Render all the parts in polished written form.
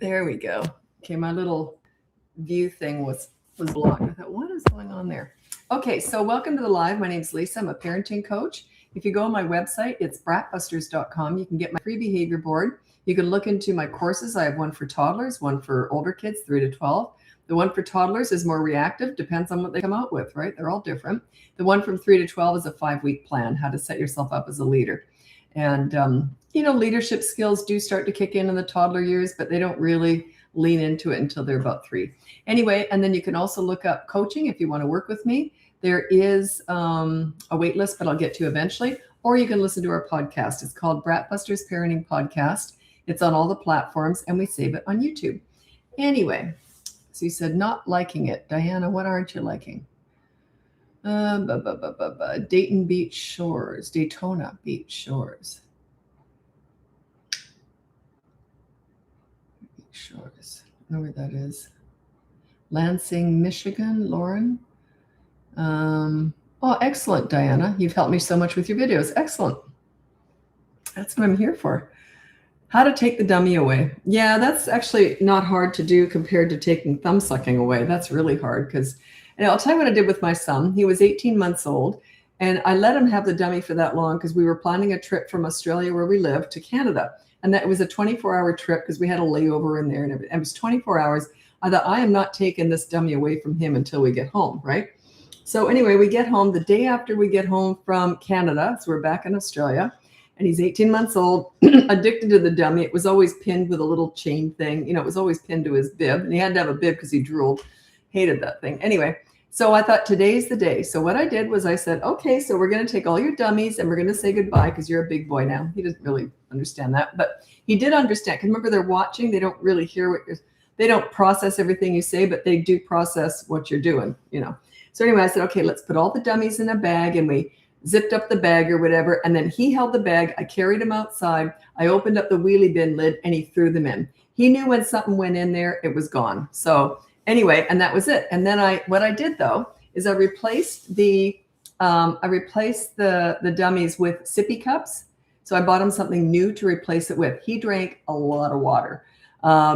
There we go. Okay, my little view thing was blocked. I thought, what is going on there? Okay, so welcome to the live. My name's Lisa. I'm a parenting coach. If you go on my website, it's BratBusters.com. You can get my free behavior board. You can look into my courses. I have one for toddlers, one for older kids, 3 to 12. The one for toddlers is more reactive, depends on what they come out with, right? They're all different. The one from 3 to 12 is a 5-week plan, how to set yourself up as a leader. And, leadership skills do start to kick in the toddler years, but they don't really lean into it until they're about 3. Anyway, and then you can also look up coaching if you want to work with me. There is a wait list, but I'll get to eventually. Or you can listen to our podcast. It's called BratBusters Parenting Podcast. It's on all the platforms, and we save it on YouTube. Anyway, so you said not liking it. Diana, what aren't you liking? Dayton Beach Shores, Daytona Beach Shores. Shores. I know where that is. Lansing, Michigan, Lauren. Oh, excellent, Diana. You've helped me so much with your videos. Excellent. That's what I'm here for. How to take the dummy away. Yeah, that's actually not hard to do compared to taking thumb sucking away. That's really hard because, and I'll tell you what I did with my son. He was 18 months old, and I let him have the dummy for that long because we were planning a trip from Australia, where we live, to Canada. And that was a 24-hour trip because we had a layover in there and everything. It was 24 hours. I thought, I am not taking this dummy away from him until we get home, right? So anyway, we get home the day after we get home from Canada. So we're back in Australia, and he's 18 months old, addicted to the dummy. It was always pinned with a little chain thing. It was always pinned to his bib, and he had to have a bib because he drooled. Hated that thing. Anyway, so I thought, today's the day. So what I did was I said, okay, so we're going to take all your dummies and we're going to say goodbye because you're a big boy now. He doesn't really understand that, but he did understand. Because remember, they're watching. They don't really hear they don't process everything you say, but they do process what you're doing, So anyway, I said, okay, let's put all the dummies in a bag, and we zipped up the bag or whatever. And then he held the bag. I carried him outside. I opened up the wheelie bin lid and he threw them in. He knew when something went in there, it was gone. So anyway, and that was it. And then what I did though, is I replaced the dummies with sippy cups. So I bought him something new to replace it with. He drank a lot of water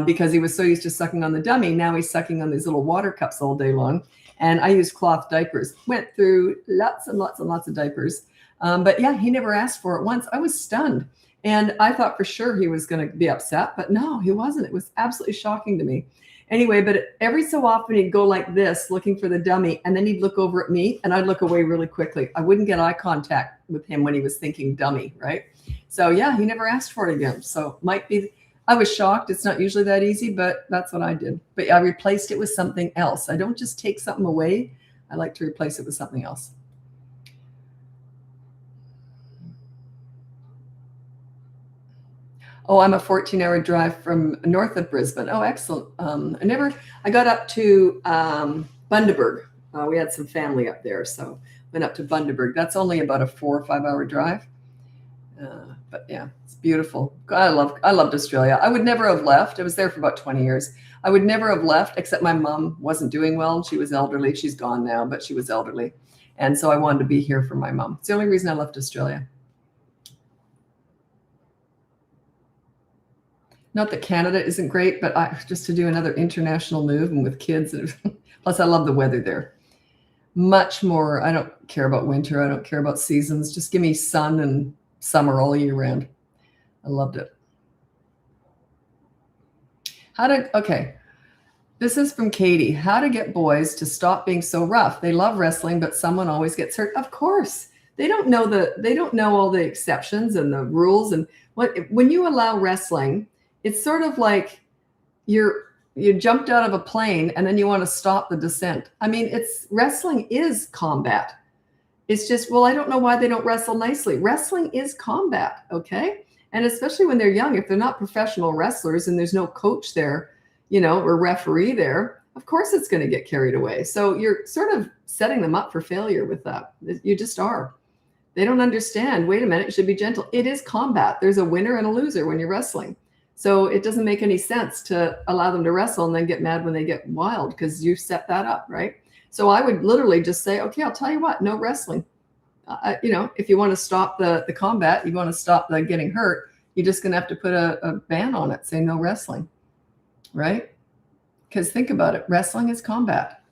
because he was so used to sucking on the dummy. Now he's sucking on these little water cups all day long. And I used cloth diapers. Went through lots and lots and lots of diapers. But yeah, he never asked for it once. I was stunned. And I thought for sure he was going to be upset, but no, he wasn't. It was absolutely shocking to me. Anyway, but every so often he'd go like this, looking for the dummy, and then he'd look over at me, and I'd look away really quickly. I wouldn't get eye contact with him when he was thinking dummy, right? So yeah, he never asked for it again. So I was shocked. It's not usually that easy, but that's what I did. But I replaced it with something else. I don't just take something away. I like to replace it with something else. Oh, I'm a 14-hour drive from north of Brisbane. Oh, excellent. I got up to Bundaberg. We had some family up there, so went up to Bundaberg. That's only about a 4 or 5 hour drive. But yeah, it's beautiful. I loved Australia. I would never have left. I was there for about 20 years. I would never have left, except my mom wasn't doing well. She was elderly. She's gone now, but she was elderly. And so I wanted to be here for my mom. It's the only reason I left Australia. Not that Canada isn't great, but just to do another international move and with kids. Plus, I love the weather there. Much more. I don't care about winter. I don't care about seasons. Just give me sun and summer all year round. I loved it. Okay. This is from Katie. How to get boys to stop being so rough. They love wrestling, but someone always gets hurt. Of course. They don't know all the exceptions and the rules. And when you allow wrestling, it's sort of like you jumped out of a plane and then you want to stop the descent. I mean, wrestling is combat. It's just, well, I don't know why they don't wrestle nicely. Wrestling is combat, okay? And especially when they're young, if they're not professional wrestlers and there's no coach there, or referee there, of course it's going to get carried away. So you're sort of setting them up for failure with that. You just are. They don't understand. Wait a minute, it should be gentle. It is combat. There's a winner and a loser when you're wrestling. So it doesn't make any sense to allow them to wrestle and then get mad when they get wild because you set that up, right? So I would literally just say, okay, I'll tell you what, no wrestling. If you want to stop the combat, you want to stop the getting hurt, you're just going to have to put a ban on it, say no wrestling. right? Because think about it. Wrestling is combat.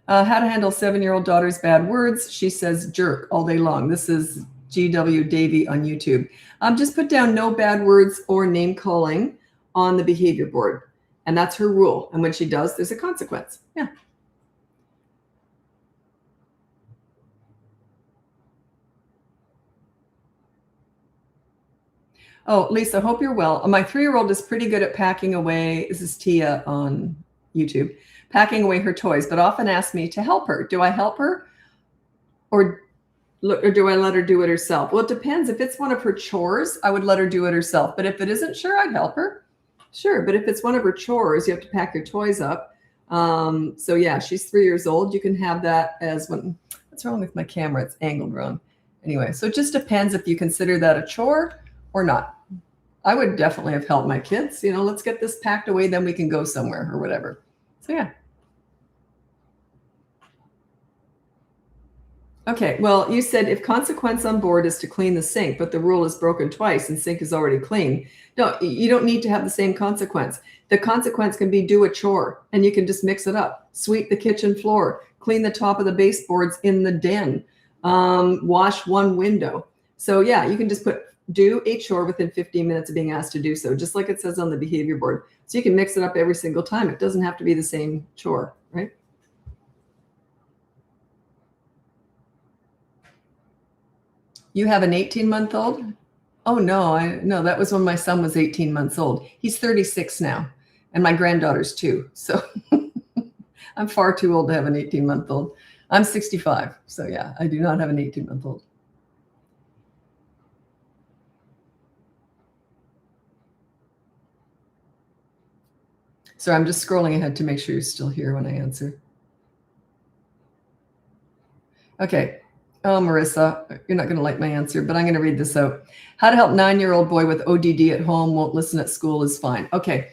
How to handle 7-year-old daughter's bad words. She says jerk all day long. This is GW Davy on YouTube. Just put down no bad words or name calling on the behavior board. And that's her rule. And when she does, there's a consequence. Yeah. Oh, Lisa, hope you're well. My 3-year-old is pretty good at packing away. This is Tia on YouTube. Packing away her toys, but often asks me to help her. Do I help her? Or do I let her do it herself? Well, it depends. If it's one of her chores, I would let her do it herself. But if it isn't, sure, I'd help her. Sure. But if it's one of her chores, you have to pack your toys up. So yeah, she's 3 years old. You can have that as one. What's wrong with my camera? It's angled wrong. Anyway, so it just depends if you consider that a chore or not. I would definitely have helped my kids. Let's get this packed away, then we can go somewhere or whatever. So yeah. Okay, well, you said if consequence on board is to clean the sink, but the rule is broken twice and sink is already clean. No, you don't need to have the same consequence. The consequence can be do a chore, and you can just mix it up. Sweep the kitchen floor, clean the top of the baseboards in the den, wash one window. So yeah, you can just put do a chore within 15 minutes of being asked to do so, just like it says on the behavior board. So you can mix it up every single time. It doesn't have to be the same chore, right? You have an 18-month-old? Oh, no, that was when my son was 18 months old. He's 36 now, and my granddaughter's 2. So I'm far too old to have an 18-month-old. I'm 65. So yeah, I do not have an 18-month-old. So I'm just scrolling ahead to make sure you're still here when I answer. Okay. Oh, Marissa, you're not going to like my answer, but I'm going to read this out. How to help 9-year-old boy with ODD at home, won't listen at school is fine. Okay.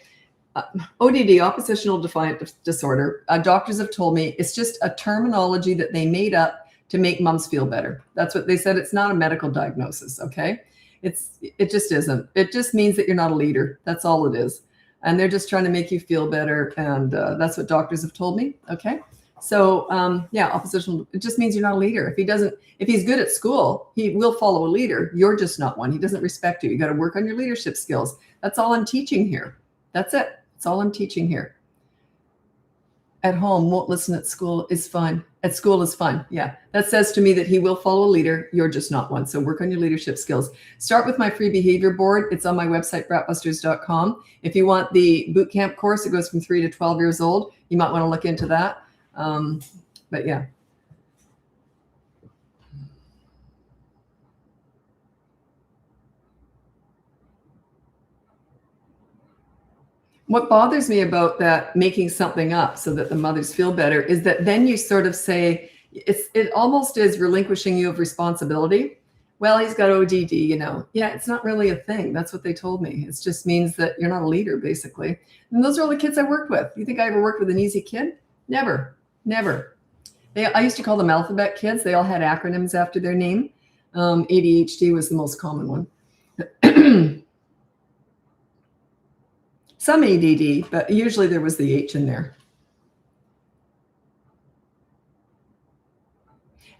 ODD, oppositional defiant disorder. Doctors have told me it's just a terminology that they made up to make moms feel better. That's what they said. It's not a medical diagnosis. Okay. It just isn't. It just means that you're not a leader. That's all it is. And they're just trying to make you feel better. And that's what doctors have told me. Okay. So yeah, oppositional, it just means you're not a leader. If he's good at school, he will follow a leader. You're just not one. He doesn't respect you. You got to work on your leadership skills. That's all I'm teaching here. That's it. That's all I'm teaching here. At home, won't listen at school is fine. At school is fine. Yeah. That says to me that he will follow a leader. You're just not one. So work on your leadership skills. Start with my free behavior board. It's on my website, BratBusters.com. If you want the boot camp course, it goes from 3 to 12 years old. You might want to look into that. But yeah. What bothers me about that making something up so that the mothers feel better is that then you sort of say, it almost is relinquishing you of responsibility. Well, he's got ODD, Yeah, it's not really a thing. That's what they told me. It just means that you're not a leader, basically. And those are all the kids I worked with. You think I ever worked with an easy kid? Never. I used to call them alphabet kids. They all had acronyms after their name. ADHD was the most common one. Some ADD, but usually there was the H in there.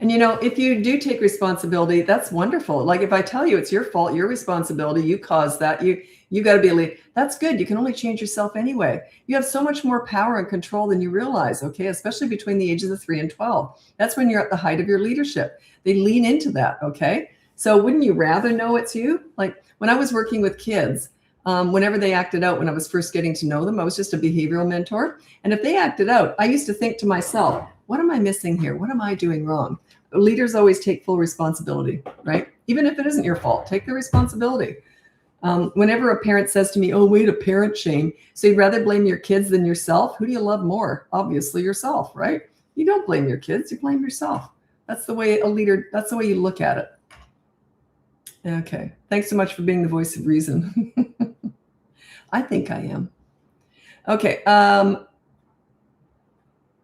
And if you do take responsibility, that's wonderful. Like if I tell you it's your fault, your responsibility, you caused that, you got to be a leader. That's good. You can only change yourself anyway. You have so much more power and control than you realize, okay? Especially between the ages of 3 and 12. That's when you're at the height of your leadership. They lean into that, okay? So wouldn't you rather know it's you? Like when I was working with kids, whenever they acted out, when I was first getting to know them, I was just a behavioral mentor. And if they acted out, I used to think to myself, what am I missing here? What am I doing wrong? Leaders always take full responsibility, right? Even if it isn't your fault, take the responsibility. Whenever a parent says to me, oh, wait, a parent shame. So you'd rather blame your kids than yourself? Who do you love more? Obviously yourself, right? You don't blame your kids, you blame yourself. That's the way a leader, that's the way you look at it. Okay. Thanks so much for being the voice of reason. I think I am. Okay.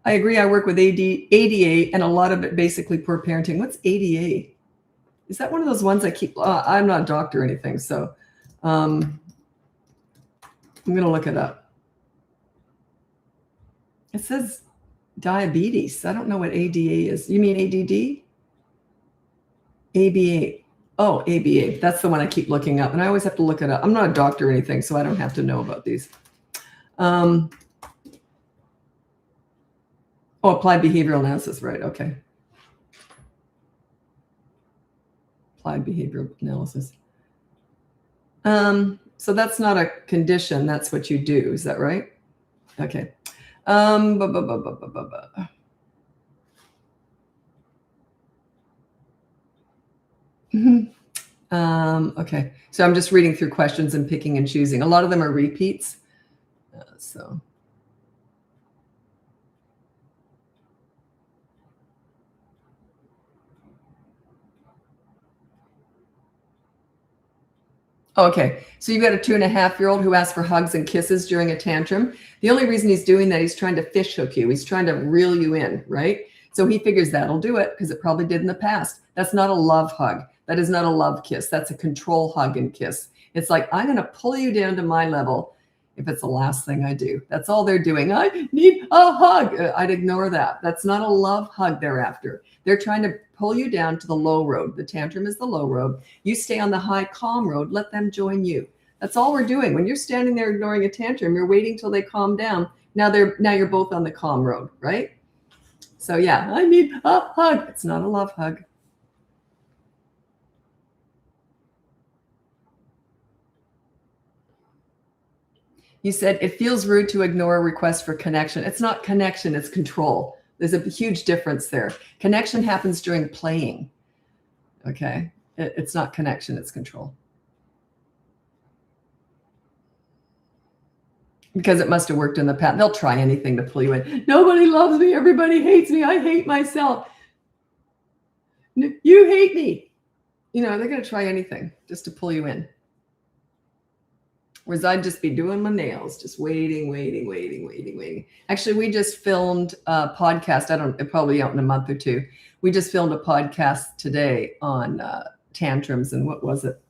I agree. I work with ADA and a lot of it basically poor parenting. What's ADA? Is that one of those ones I keep? I'm not a doctor or anything, so I'm going to look it up. It says diabetes. I don't know what ADA is. You mean ADD? ABA. Oh, ABA. That's the one I keep looking up. And I always have to look it up. I'm not a doctor or anything, so I don't have to know about these. Oh, applied behavioral analysis. Right. Okay. Applied behavioral analysis. So that's not a condition. That's what you do. Is that right? Okay. Okay. So I'm just reading through questions and picking and choosing. A lot of them are repeats. So. Okay, so you've got a 2.5-year-old who asks for hugs and kisses during a tantrum. The only reason he's doing that, he's trying to fish hook you. He's trying to reel you in, right? So he figures that'll do it because it probably did in the past. That's not a love hug. That is not a love kiss. That's a control hug and kiss. It's like, I'm going to pull you down to my level if it's the last thing I do. That's all they're doing. I need a hug. I'd ignore that. That's not a love hug they're after. They're trying to pull you down to the low road. The tantrum is the low road. You stay on the high, calm road. Let them join you. That's all we're doing. When you're standing there ignoring a tantrum, you're waiting till they calm down. Now you're both on the calm road, right? So yeah, I need a hug. It's not a love hug. You said it feels rude to ignore a request for connection. It's not connection, it's control. There's a huge difference there. Connection happens during playing. Okay. It's not connection, it's control. Because it must have worked in the past. They'll try anything to pull you in. Nobody loves me. Everybody hates me. I hate myself. You hate me. You know, they're going to try anything just to pull you in. Whereas I'd just be doing my nails, just waiting. Actually, we just filmed a podcast. It'll probably be out in a month or two. We just filmed a podcast today on tantrums and what was it?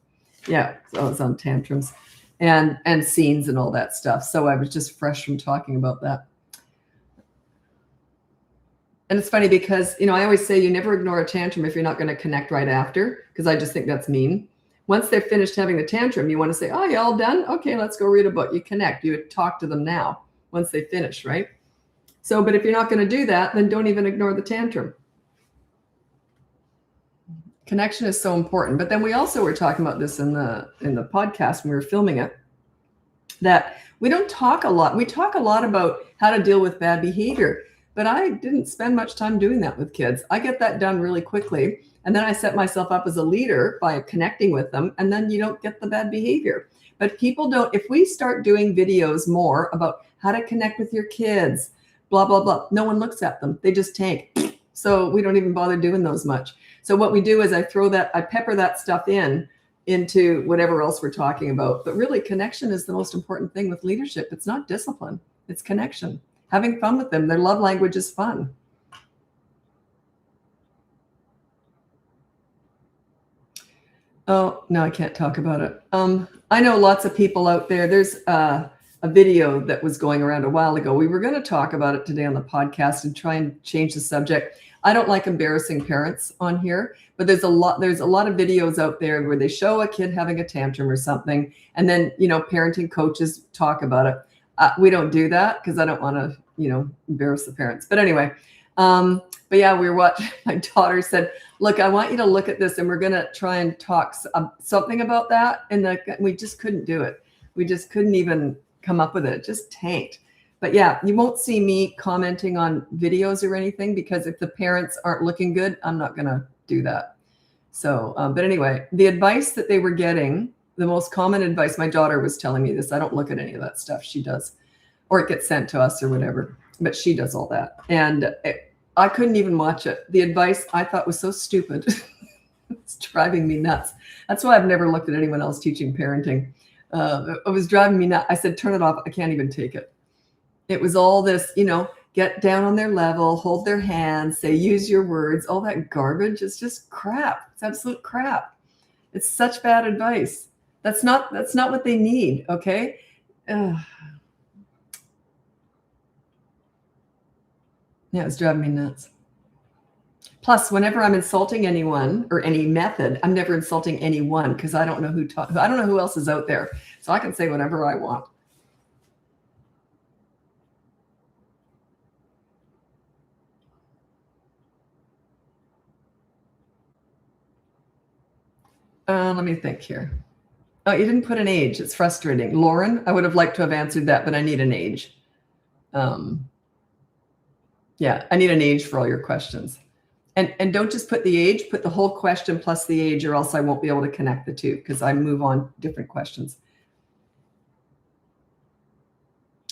Yeah, so it was on tantrums and scenes and all that stuff. So I was just fresh from talking about that. And it's funny because, you know, I always say you never ignore a tantrum if you're not going to connect right after, because I just think that's mean. Once they're finished having the tantrum, you want to say, oh, you all done? Okay, let's go read a book. You connect. You talk to them now once they finish, right? So, but if you're not going to do that, then don't even ignore the tantrum. Connection is so important. But then we also were talking about this in the podcast when we were filming it, that we don't talk a lot. We talk a lot about how to deal with bad behavior, but I didn't spend much time doing that with kids. I get that done really quickly. And then I set myself up as a leader by connecting with them. And then you don't get the bad behavior. But people don't, if we start doing videos more about how to connect with your kids, blah, blah, blah, no one looks at them. They just tank. So we don't even bother doing those much. So what we do is I pepper that stuff into whatever else we're talking about. But really, connection is the most important thing with leadership. It's not discipline. It's connection. Having fun with them. Their love language is fun. Oh, no, I can't talk about it. I know lots of people out there. There's a video that was going around a while ago. We were going to talk about it today on the podcast and try and change the subject. I don't like embarrassing parents on here, but there's a lot of videos out there where they show a kid having a tantrum or something. And then, you know, parenting coaches talk about it. We don't do that because I don't want to, you know, embarrass the parents. But anyway, but yeah, we were watching. My daughter said, look, I want you to look at this and we're going to try and talk something about that. And we just couldn't do it. We just couldn't even come up with it. It just tanked. But yeah, you won't see me commenting on videos or anything because if the parents aren't looking good, I'm not going to do that. So, but anyway, the advice that they were getting, the most common advice, my daughter was telling me this. I don't look at any of that stuff. She does, or it gets sent to us or whatever, but she does all that. And I couldn't even watch it. The advice I thought was so stupid. It's driving me nuts. That's why I've never looked at anyone else teaching parenting. It was driving me nuts. I said, turn it off. I can't even take it. It was all this, you know, get down on their level, hold their hands, say, use your words, all that garbage. It's just crap. It's absolute crap. It's such bad advice. That's not what they need, okay? Ugh. Yeah, it's driving me nuts. Plus, whenever I'm insulting anyone or any method, I'm never insulting anyone because I don't know I don't know who else is out there. So I can say whatever I want. Let me think here. Oh, you didn't put an age. It's frustrating. Lauren, I would have liked to have answered that, but I need an age. Yeah, I need an age for all your questions. And don't just put the age, put the whole question plus the age, or else I won't be able to connect the two because I move on different questions.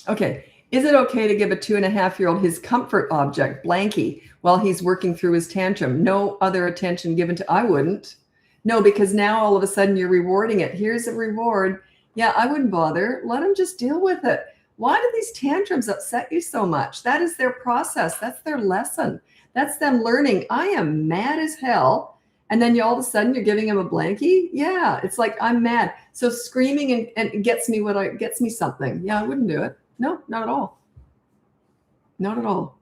Okay. Is it okay to give a 2.5-year-old his comfort object, blankie, while he's working through his tantrum? No other attention given to, I wouldn't. No, because now all of a sudden you're rewarding it. Here's a reward. Yeah, I wouldn't bother. Let them just deal with it. Why do these tantrums upset you so much? That is their process. That's their lesson. That's them learning. I am mad as hell. And then all of a sudden you're giving him a blankie. Yeah, it's like, I'm mad. So screaming and gets me something. Yeah, I wouldn't do it. No, not at all. Not at all.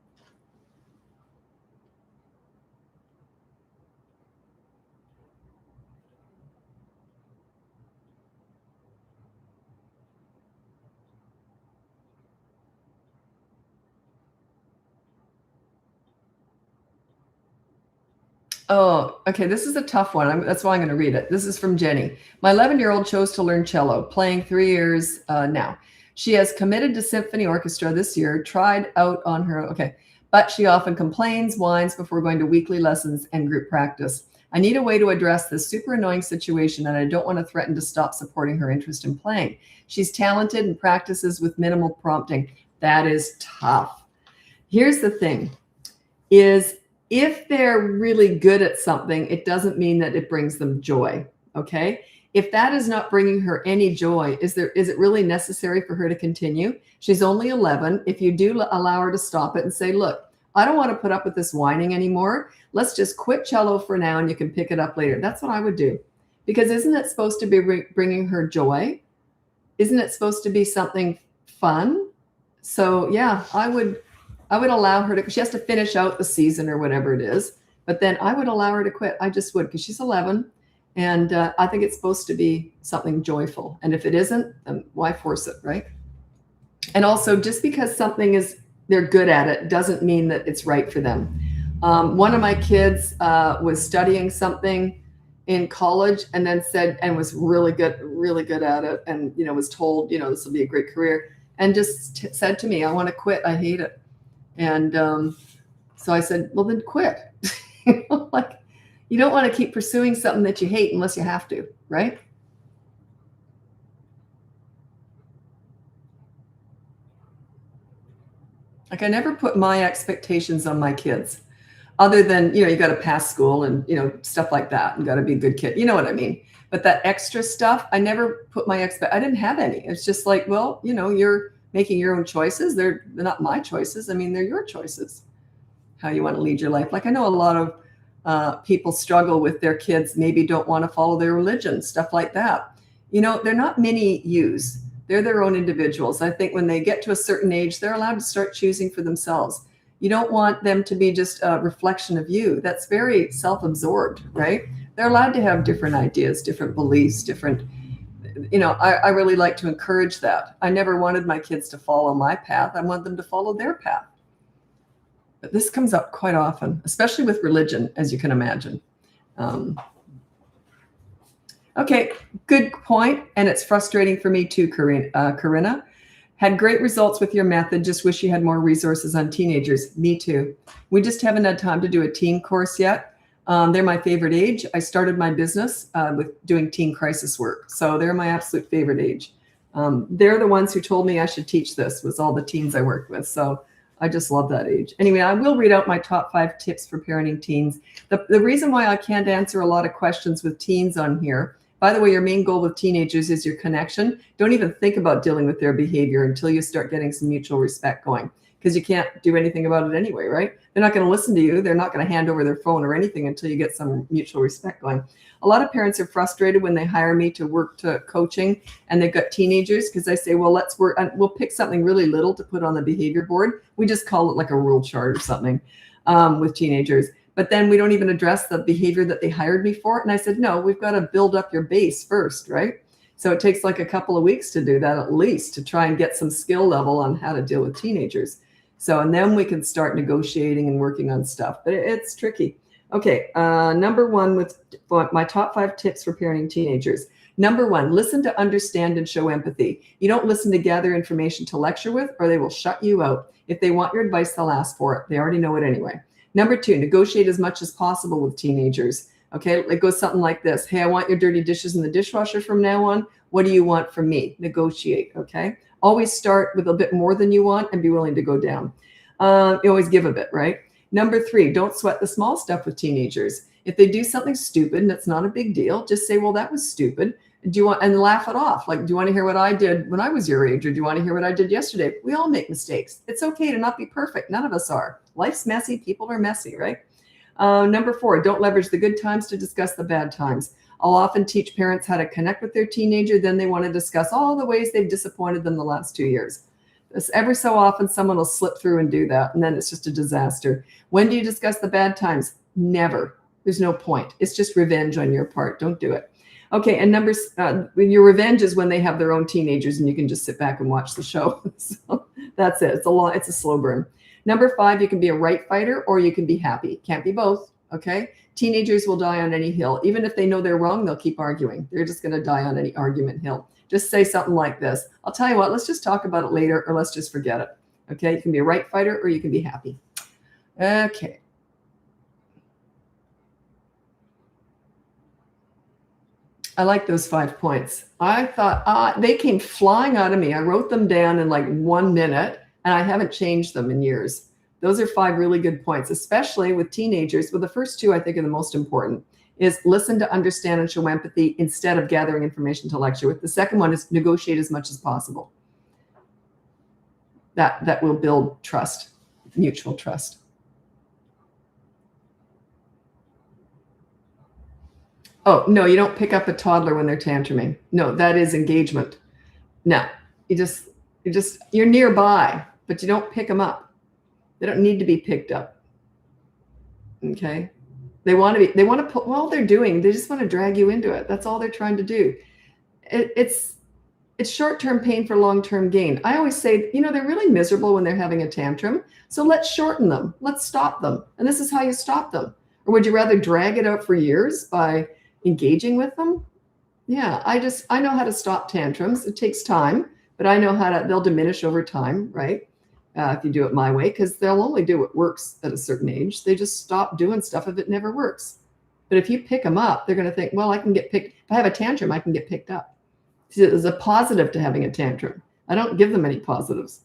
Oh, okay. This is a tough one. That's why I'm going to read it. This is from Jenny. My 11-year-old chose to learn cello, playing 3 years now. She has committed to symphony orchestra this year, tried out on her, okay, but she often complains, whines before going to weekly lessons and group practice. I need a way to address this super annoying situation, and I don't want to threaten to stop supporting her interest in playing. She's talented and practices with minimal prompting. That is tough. Here's the thing, is if they're really good at something, it doesn't mean that it brings them joy, okay? If that is not bringing her any joy, is it really necessary for her to continue? She's only 11. If you do allow her to stop it and say, look, I don't want to put up with this whining anymore. Let's just quit cello for now and you can pick it up later. That's what I would do. Because isn't it supposed to be bringing her joy? Isn't it supposed to be something fun? So yeah, I would allow her to, she has to finish out the season or whatever it is, but then I would allow her to quit. I just would, because she's 11. And I think it's supposed to be something joyful. And if it isn't, then why force it, right? And also, just because they're good at it doesn't mean that it's right for them. One of my kids was studying something in college and then was really good at it. And, was told, this will be a great career, and just said to me, I want to quit. I hate it. And so I said, well, then quit. Like, you don't want to keep pursuing something that you hate unless you have to, right? Like, I never put my expectations on my kids other than, you got to pass school and, stuff like that. You got to be a good kid. You know what I mean? But that extra stuff, I never put I didn't have any. It's just like, well, you're making your own choices. They're not my choices. I mean, they're your choices, how you want to lead your life. Like, I know a lot of people struggle with their kids, maybe don't want to follow their religion, stuff like that. They're not mini yous. They're their own individuals. I think when they get to a certain age, they're allowed to start choosing for themselves. You don't want them to be just a reflection of you. That's very self-absorbed, right? They're allowed to have different ideas, different beliefs, different, I really like to encourage that. I never wanted my kids to follow my path. I want them to follow their path. But this comes up quite often, especially with religion, as you can imagine. Okay, good point. And it's frustrating for me too, Corinna. Had great results with your method. Just wish you had more resources on teenagers. Me too. We just haven't had time to do a teen course yet. They're my favorite age. I started my business with doing teen crisis work. So they're my absolute favorite age. They're the ones who told me I should teach this, was all the teens I worked with. So I just love that age. Anyway, I will read out my top 5 tips for parenting teens. The reason why I can't answer a lot of questions with teens on here, by the way, your main goal with teenagers is your connection. Don't even think about dealing with their behavior until you start getting some mutual respect going. because you can't do anything about it anyway, right? They're not going to listen to you. They're not going to hand over their phone or anything until you get some mutual respect going. A lot of parents are frustrated when they hire me to work to coaching and they've got teenagers, because I say, well, let's work, and we'll pick something really little to put on the behavior board. We just call it like a rule chart or something with teenagers. But then we don't even address the behavior that they hired me for. And I said, no, we've got to build up your base first, right? So it takes like a couple of weeks to do that, at least, to try and get some skill level on how to deal with teenagers. So, and then we can start negotiating and working on stuff, but it's tricky. Okay, number one with my top 5 tips for parenting teenagers. Number 1, listen to understand and show empathy. You don't listen to gather information to lecture with, or they will shut you out. If they want your advice, they'll ask for it. They already know it anyway. Number 2, negotiate as much as possible with teenagers. Okay, it goes something like this. Hey, I want your dirty dishes in the dishwasher from now on. What do you want from me? Negotiate, okay? Always start with a bit more than you want and be willing to go down. You always give a bit, right? Number 3, don't sweat the small stuff with teenagers. If they do something stupid and it's not a big deal, just say, well, that was stupid. Do you want, and laugh it off. Like, do you want to hear what I did when I was your age? Or do you want to hear what I did yesterday? We all make mistakes. It's okay to not be perfect. None of us are. Life's messy. People are messy, right? Number 4, don't leverage the good times to discuss the bad times. I'll often teach parents how to connect with their teenager. Then they want to discuss all the ways they've disappointed them the last 2 years. Every so often, someone will slip through and do that, and then it's just a disaster. When do you discuss the bad times? Never. There's no point. It's just revenge on your part. Don't do it. Okay, and your revenge is when they have their own teenagers, and you can just sit back and watch the show. So that's it. It's a slow burn. Number 5, you can be a right fighter or you can be happy. Can't be both. Okay. Teenagers will die on any hill. Even if they know they're wrong, they'll keep arguing. They're just going to die on any argument hill. Just say something like this. I'll tell you what, let's just talk about it later, or let's just forget it. Okay. You can be a right fighter or you can be happy. Okay. I like those 5 points. I thought they came flying out of me. I wrote them down in like 1 minute and I haven't changed them in years. Those are 5 really good points, especially with teenagers. Well, the first 2 I think are the most important, is listen to understand and show empathy instead of gathering information to lecture with. The second one is negotiate as much as possible. That will build trust, mutual trust. Oh, no, you don't pick up a toddler when they're tantruming. No, that is engagement. No, you're nearby, but you don't pick them up. They don't need to be picked up. Okay. They want to put, well, they're doing, they just want to drag you into it. That's all they're trying to do. It's short-term pain for long-term gain. I always say, they're really miserable when they're having a tantrum. So let's shorten them. Let's stop them. And this is how you stop them. Or would you rather drag it out for years by engaging with them? Yeah, I know how to stop tantrums. It takes time, but I know they'll diminish over time, right? If you do it my way, because they'll only do what works at a certain age. They just stop doing stuff if it never works. But if you pick them up, they're going to think, well, I can get picked. If I have a tantrum, I can get picked up. See, there's a positive to having a tantrum. I don't give them any positives.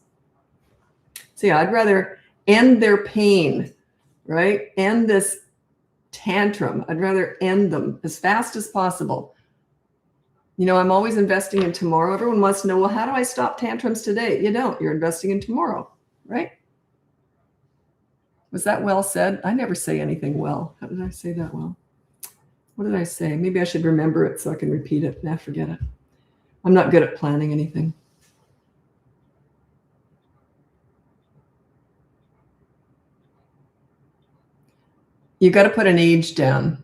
So yeah, I'd rather end their pain, right? End this tantrum. I'd rather end them as fast as possible. I'm always investing in tomorrow. Everyone wants to know, well, how do I stop tantrums today? You don't. You're investing in tomorrow, right? Was that well said? I never say anything well. How did I say that well? What did I say? Maybe I should remember it so I can repeat it. Nah, forget it. I'm not good at planning anything. You got to put an age down.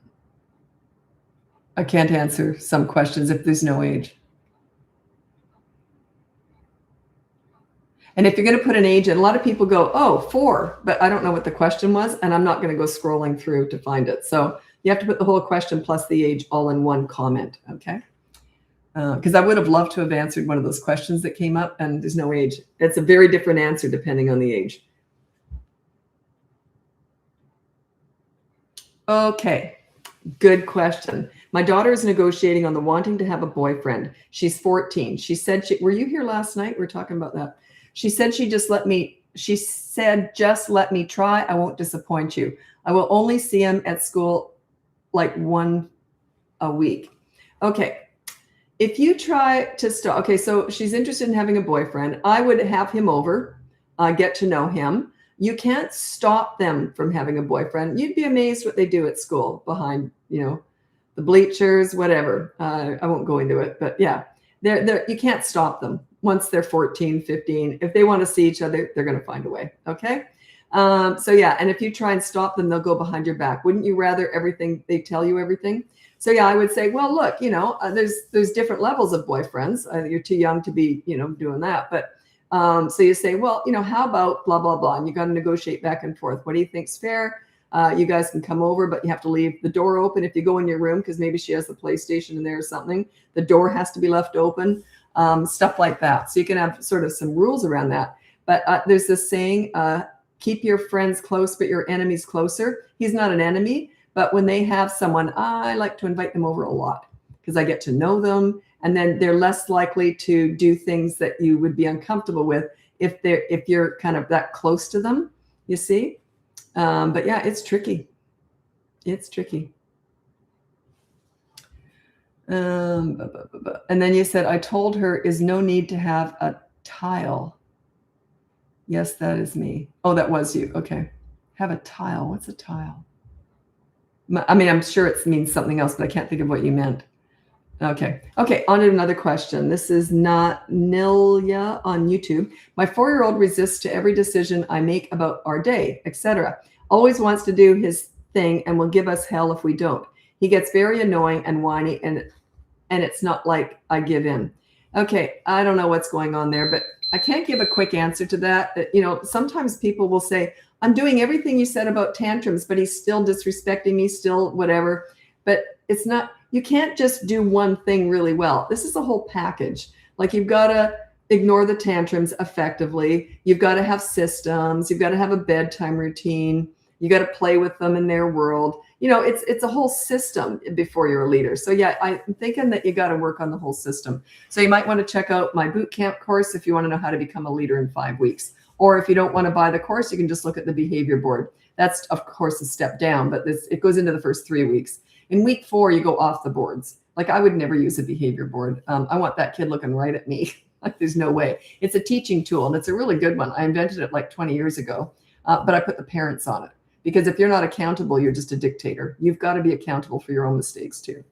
I can't answer some questions if there's no age. And if you're going to put an age in, a lot of people go, oh, 4, but I don't know what the question was, and I'm not going to go scrolling through to find it. So you have to put the whole question plus the age all in one comment, okay? Because I would have loved to have answered one of those questions that came up, and there's no age. It's a very different answer depending on the age. Okay, good question. My daughter is negotiating on the wanting to have a boyfriend. She's 14. She said, were you here last night? We were talking about that. She said, just let me try. I won't disappoint you. I will only see him at school like 1 a week. Okay. If you try to start, okay, so she's interested in having a boyfriend. I would have him over. get to know him. You can't stop them from having a boyfriend. You'd be amazed what they do at school behind, the bleachers, whatever. I won't go into it, but yeah, you can't stop them once they're 14, 15. If they want to see each other, they're going to find a way. Okay. So yeah. And if you try and stop them, they'll go behind your back. Wouldn't you rather they tell you everything? So yeah, I would say, well, look, there's different levels of boyfriends. You're too young to be, doing that. But so you say, well, how about blah, blah, blah. And you got to negotiate back and forth. What do you think's fair? You guys can come over, but you have to leave the door open. If you go in your room, because maybe she has the PlayStation in there or something, the door has to be left open, stuff like that. So you can have sort of some rules around that. But there's this saying, keep your friends close, but your enemies closer. He's not an enemy. But when they have someone, I like to invite them over a lot because I get to know them. And then they're less likely to do things that you would be uncomfortable with if you're kind of that close to them, you see? But yeah, it's tricky. It's tricky. And then you said, I told her is no need to have a tile. Yes, that is me. Oh, that was you. Okay. Have a tile. What's a tile? I mean, I'm sure it means something else, but I can't think of what you meant. Okay. Okay. On to another question. This is not Nilya on YouTube. My 4-year-old resists to every decision I make about our day, etc. Always wants to do his thing and will give us hell if we don't. He gets very annoying and whiny, and it's not like I give in. Okay. I don't know what's going on there, but I can't give a quick answer to that. Sometimes people will say, I'm doing everything you said about tantrums, but he's still disrespecting me, still whatever. But it's not, you can't just do one thing really well. This is a whole package. Like you've got to ignore the tantrums effectively. You've got to have systems. You've got to have a bedtime routine. You got to play with them in their world. It's a whole system before you're a leader. So yeah, I'm thinking that you got to work on the whole system. So you might want to check out my boot camp course if you want to know how to become a leader in 5 weeks. Or if you don't want to buy the course, you can just look at the behavior board. That's, of course, a step down, but it goes into the first 3 weeks. In week 4, you go off the boards. Like I would never use a behavior board. I want that kid looking right at me. Like there's no way. It's a teaching tool, and it's a really good one. I invented it like 20 years ago, but I put the parents on it. Because if you're not accountable, you're just a dictator. You've got to be accountable for your own mistakes too.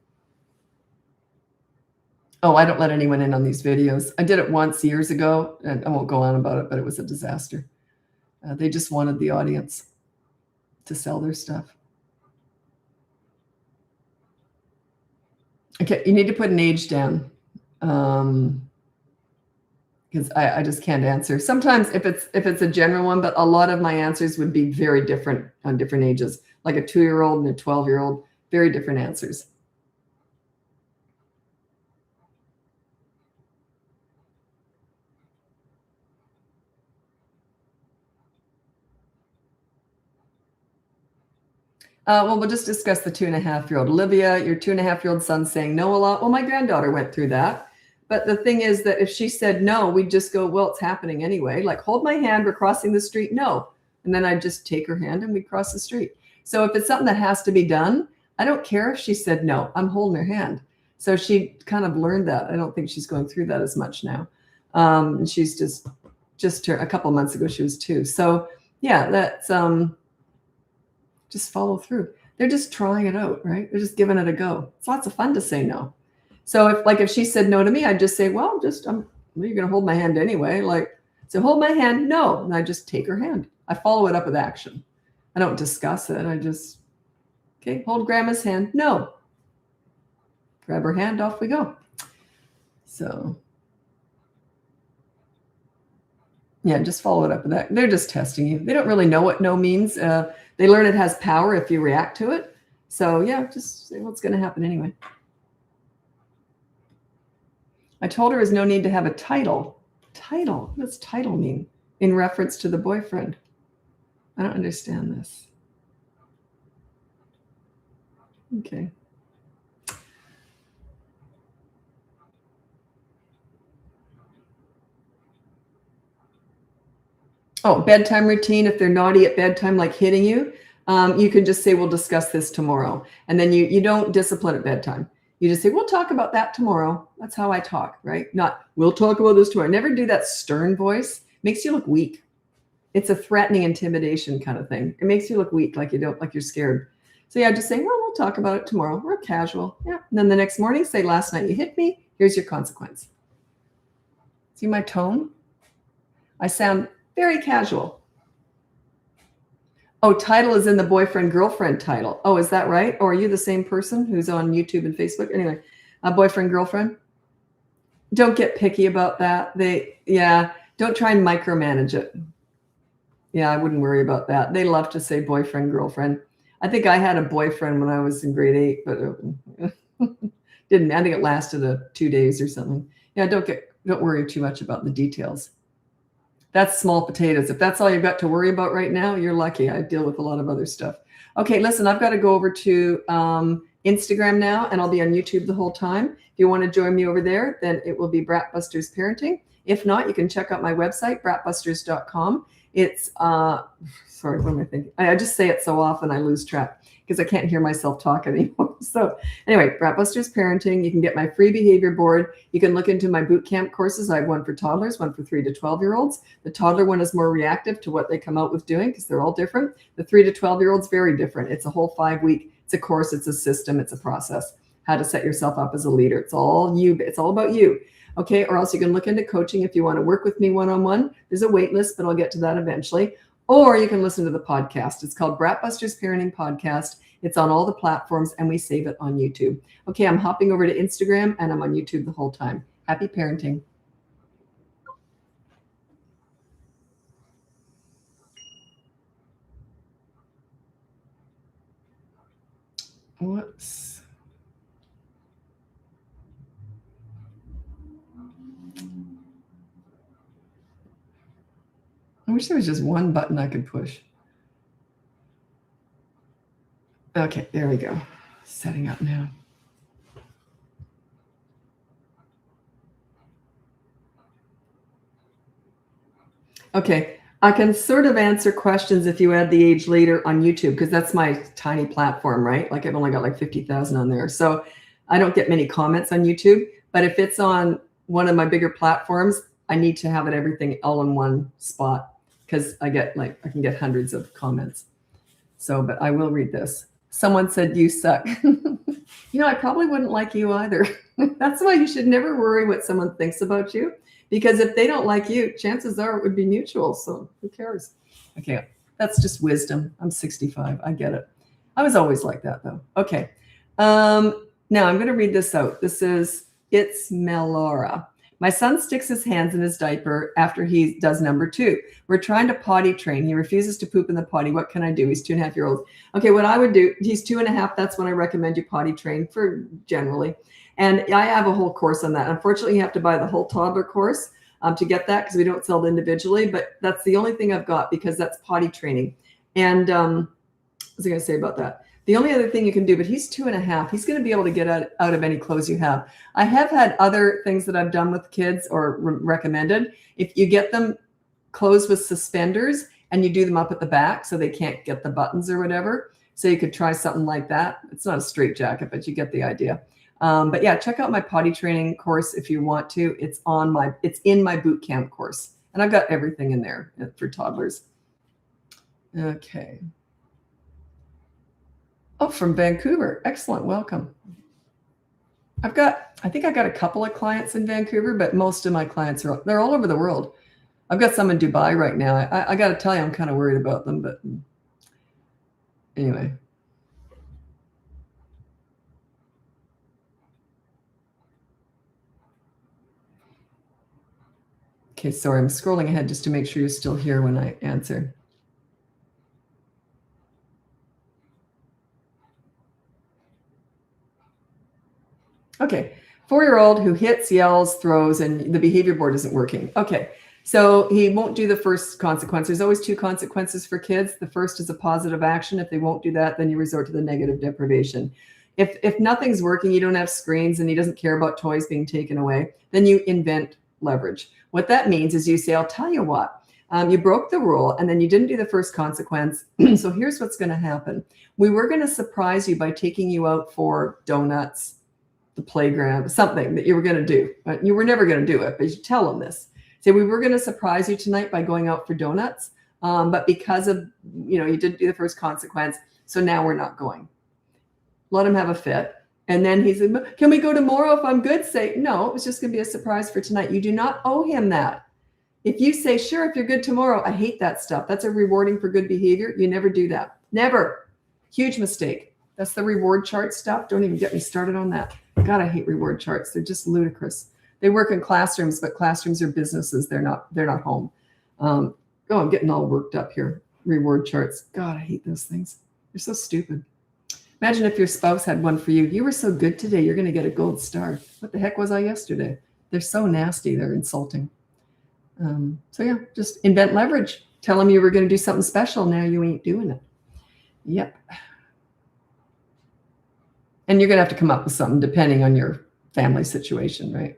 Oh, I don't let anyone in on these videos. I did it once years ago, and I won't go on about it, but it was a disaster. They just wanted the audience to sell their stuff. Okay, you need to put an age down because I just can't answer. Sometimes if it's a general one, but a lot of my answers would be very different on different ages, like a 2-year-old and a 12-year-old, very different answers. Well, we'll just discuss the 2.5-year-old. Olivia, your 2.5-year-old son's saying no a lot. Well, my granddaughter went through that. But the thing is that if she said no, we'd just go, well, it's happening anyway. Like, hold my hand, we're crossing the street. No. And then I'd just take her hand and we'd cross the street. So if it's something that has to be done, I don't care if she said no, I'm holding her hand. So she kind of learned that. I don't think she's going through that as much now. And she's just a couple months ago, she was 2. So yeah, that's just follow through. They're just trying it out, right? They're just giving it a go. It's lots of fun to say no. So if she said no to me, I'd just say, well, you're going to hold my hand anyway. So hold my hand. No. And I just take her hand. I follow it up with action. I don't discuss it. I just, okay, hold grandma's hand. No. Grab her hand, off we go. So yeah, just follow it up with that. They're just testing you. They don't really know what no means. They learn it has power if you react to it. So yeah, just say what's going to happen anyway. I told her there's no need to have a title. Title? What does title mean? In reference to the boyfriend. I don't understand this. Okay. Oh, bedtime routine. If they're naughty at bedtime, like hitting you, you can just say, we'll discuss this tomorrow. And then you don't discipline at bedtime. You just say, we'll talk about that tomorrow. That's how I talk, right? Not, we'll talk about this tomorrow. Never do that stern voice. Makes you look weak. It's a threatening intimidation kind of thing. It makes you look weak, like you're scared. So yeah, just say, well, we'll talk about it tomorrow. We're casual. Yeah. And then the next morning, say, last night you hit me. Here's your consequence. See my tone? I sound very casual. Oh, title is in the boyfriend-girlfriend title. Oh, is that right? Or are you the same person who's on YouTube and Facebook? Anyway, boyfriend-girlfriend. Don't get picky about that. Don't try and micromanage it. Yeah, I wouldn't worry about that. They love to say boyfriend, girlfriend. I think I had a boyfriend when I was in grade 8, but didn't. I think it lasted 2 days or something. Yeah, don't worry too much about the details. That's small potatoes. If that's all you've got to worry about right now, you're lucky. I deal with a lot of other stuff. Okay, listen, I've got to go over to Instagram now, and I'll be on YouTube the whole time. If you want to join me over there, then it will be BratBusters Parenting. If not, you can check out my website, BratBusters.com. It's, sorry, what am I thinking? I just say it so often I lose track because I can't hear myself talk anymore. So anyway, BratBusters Parenting. You can get my free behavior board. You can look into my boot camp courses. I have one for toddlers, one for 3 to 12-year-olds. The toddler one is more reactive to what they come out with doing because they're all different. The 3 to 12-year-olds, very different. It's a whole 5-week. It's a course. It's a system. It's a process. How to set yourself up as a leader. It's all you. It's all about you. Okay, or else you can look into coaching if you want to work with me one-on-one. There's a wait list, but I'll get to that eventually. Or you can listen to the podcast. It's called BratBusters Parenting Podcast. It's on all the platforms, and we save it on YouTube. Okay, I'm hopping over to Instagram, and I'm on YouTube the whole time. Happy parenting. Whoops. I wish there was just one button I could push. Okay, there we go. Setting up now. Okay, I can sort of answer questions if you add the age later on YouTube because that's my tiny platform, right? Like I've only got like 50,000 on there. So I don't get many comments on YouTube, but if it's on one of my bigger platforms, I need to have everything all in one spot because I can get hundreds of comments. So, but I will read this. Someone said, you suck. I probably wouldn't like you either. That's why you should never worry what someone thinks about you. Because if they don't like you, chances are it would be mutual. So who cares? Okay, that's just wisdom. I'm 65. I get it. I was always like that, though. Okay. Now I'm going to read this out. It's Melora. My son sticks his hands in his diaper after he does number 2. We're trying to potty train. He refuses to poop in the potty. What can I do? He's 2.5-year-old. Okay, what I would do, he's 2.5. That's when I recommend you potty train for generally. And I have a whole course on that. Unfortunately, you have to buy the whole toddler course to get that because we don't sell it individually. But that's the only thing I've got because that's potty training. And what was I going to say about that? The only other thing you can do, but he's 2.5. He's going to be able to get out of any clothes you have. I have had other things that I've done with kids or recommended. If you get them clothes with suspenders and you do them up at the back so they can't get the buttons or whatever. So you could try something like that. It's not a straight jacket, but you get the idea. But yeah, check out my potty training course if you want to. It's in my boot camp course. And I've got everything in there for toddlers. Okay. Oh, from Vancouver. Excellent. Welcome. I think I got a couple of clients in Vancouver, but most of my clients they're all over the world. I've got some in Dubai right now. I got to tell you, I'm kind of worried about them, but anyway. Okay, sorry, I'm scrolling ahead just to make sure you're still here when I answer. Okay, 4-year-old who hits, yells, throws, and the behavior board isn't working. Okay, so he won't do the first consequence. There's always 2 consequences for kids. The first is a positive action. If they won't do that, then you resort to the negative deprivation. If nothing's working, you don't have screens, and he doesn't care about toys being taken away, then you invent leverage. What that means is you say, I'll tell you what, you broke the rule and then you didn't do the first consequence. So here's what's going to happen. We were going to surprise you by taking you out for donuts, the playground, something that you were going to do. You were never going to do it, but you tell them this. Say, we were going to surprise you tonight by going out for donuts. But because of, you didn't do the first consequence, so now we're not going. Let him have a fit. And then he said, can we go tomorrow if I'm good? Say, no, it was just going to be a surprise for tonight. You do not owe him that. If you say, sure, if you're good tomorrow, I hate that stuff. That's a rewarding for good behavior. You never do that. Never. Huge mistake. That's the reward chart stuff. Don't even get me started on that. God, I hate reward charts. They're just ludicrous. They work in classrooms, but classrooms are businesses. They're not home. I'm getting all worked up here. Reward charts. God, I hate those things. They're so stupid. Imagine if your spouse had one for you. You were so good today, you're going to get a gold star. What the heck was I yesterday? They're so nasty. They're insulting. So yeah, just invent leverage. Tell them you were going to do something special. Now you ain't doing it. Yep. And you're going to have to come up with something depending on your family situation, right?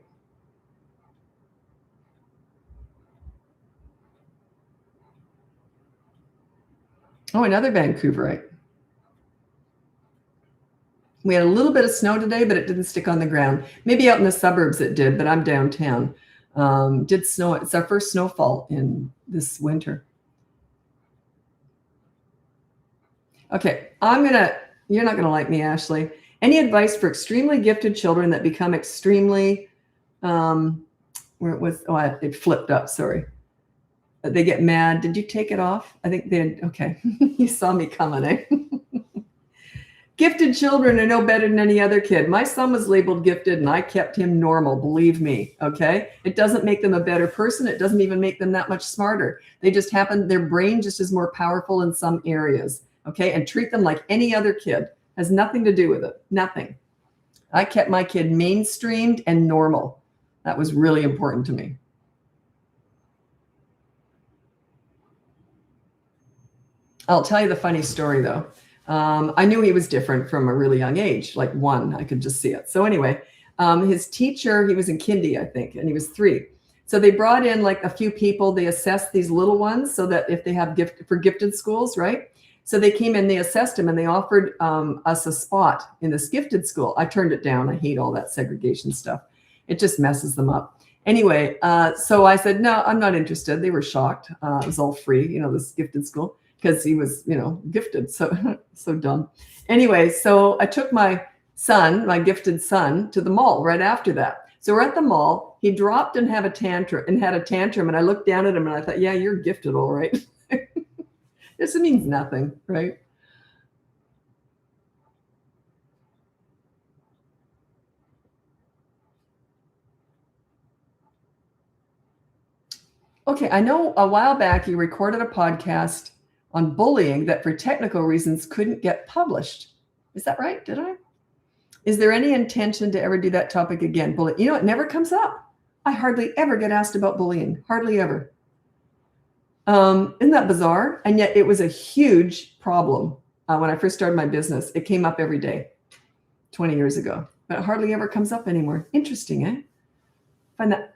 Oh, another Vancouverite. We had a little bit of snow today, but it didn't stick on the ground. Maybe out in the suburbs it did, but I'm downtown. Did snow. It's our first snowfall in this winter. Okay, you're not gonna like me, Ashley. Any advice for extremely gifted children that become extremely, it flipped up, sorry. They get mad. Did you take it off? I think okay. You saw me coming, eh? Gifted children are no better than any other kid. My son was labeled gifted and I kept him normal, believe me, okay? It doesn't make them a better person. It doesn't even make them that much smarter. Their brain just is more powerful in some areas, okay? And treat them like any other kid. Has nothing to do with it, nothing. I kept my kid mainstreamed and normal. That was really important to me. I'll tell you the funny story though. I knew he was different from a really young age, like 1, I could just see it. So anyway, his teacher, he was in kindy, I think, and he was 3. So they brought in like a few people, they assessed these little ones so that if they have gifted schools, right? So they came in, they assessed him and they offered us a spot in this gifted school. I turned it down. I hate all that segregation stuff. It just messes them up. Anyway, so I said, no, I'm not interested. They were shocked. It was all free, this gifted school. Because he was, gifted, so dumb. Anyway, so I took my gifted son, to the mall right after that. So we're at the mall. He dropped and had a tantrum, and I looked down at him and I thought, yeah, you're gifted, all right. This means nothing, right? Okay, I know a while back you recorded a podcast on bullying that for technical reasons couldn't get published. Is that right? Did I? Is there any intention to ever do that topic again? Bullying. It never comes up. I hardly ever get asked about bullying. Hardly ever. Isn't that bizarre? And yet it was a huge problem when I first started my business. It came up every day 20 years ago, but it hardly ever comes up anymore. Interesting, eh? Find that.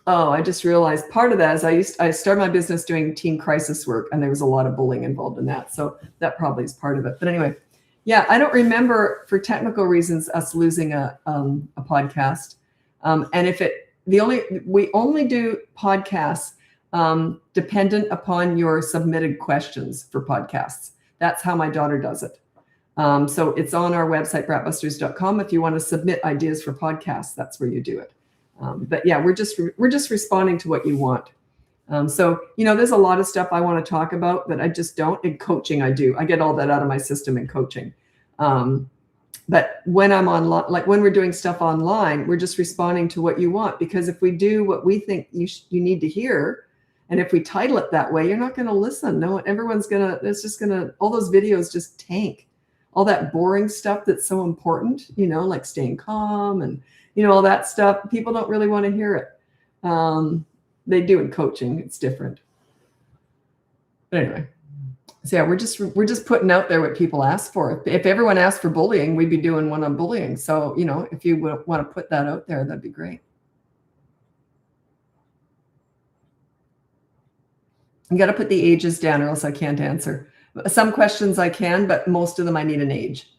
Oh, I just realized part of that is I started my business doing teen crisis work, and there was a lot of bullying involved in that. So that probably is part of it. But anyway, yeah, I don't remember for technical reasons us losing a podcast. And we only do podcasts dependent upon your submitted questions for podcasts. That's how my daughter does it. So it's on our website, BratBusters.com. If you want to submit ideas for podcasts, that's where you do it. But yeah, we're just responding to what you want. So, there's a lot of stuff I want to talk about that I just don't. In coaching, I do. I get all that out of my system in coaching. But when I'm online, like when we're doing stuff online, we're just responding to what you want. Because if we do what we think you need to hear, and if we title it that way, you're not going to listen. No, all those videos just tank. All that boring stuff that's so important, like staying calm and all that stuff. People don't really want to hear it. They do in coaching. It's different. But anyway, so yeah, we're just putting out there what people ask for. If everyone asked for bullying, we'd be doing one on bullying. So, if you want to put that out there, that'd be great. You got to put the ages down or else I can't answer. Some questions I can, but most of them I need an age.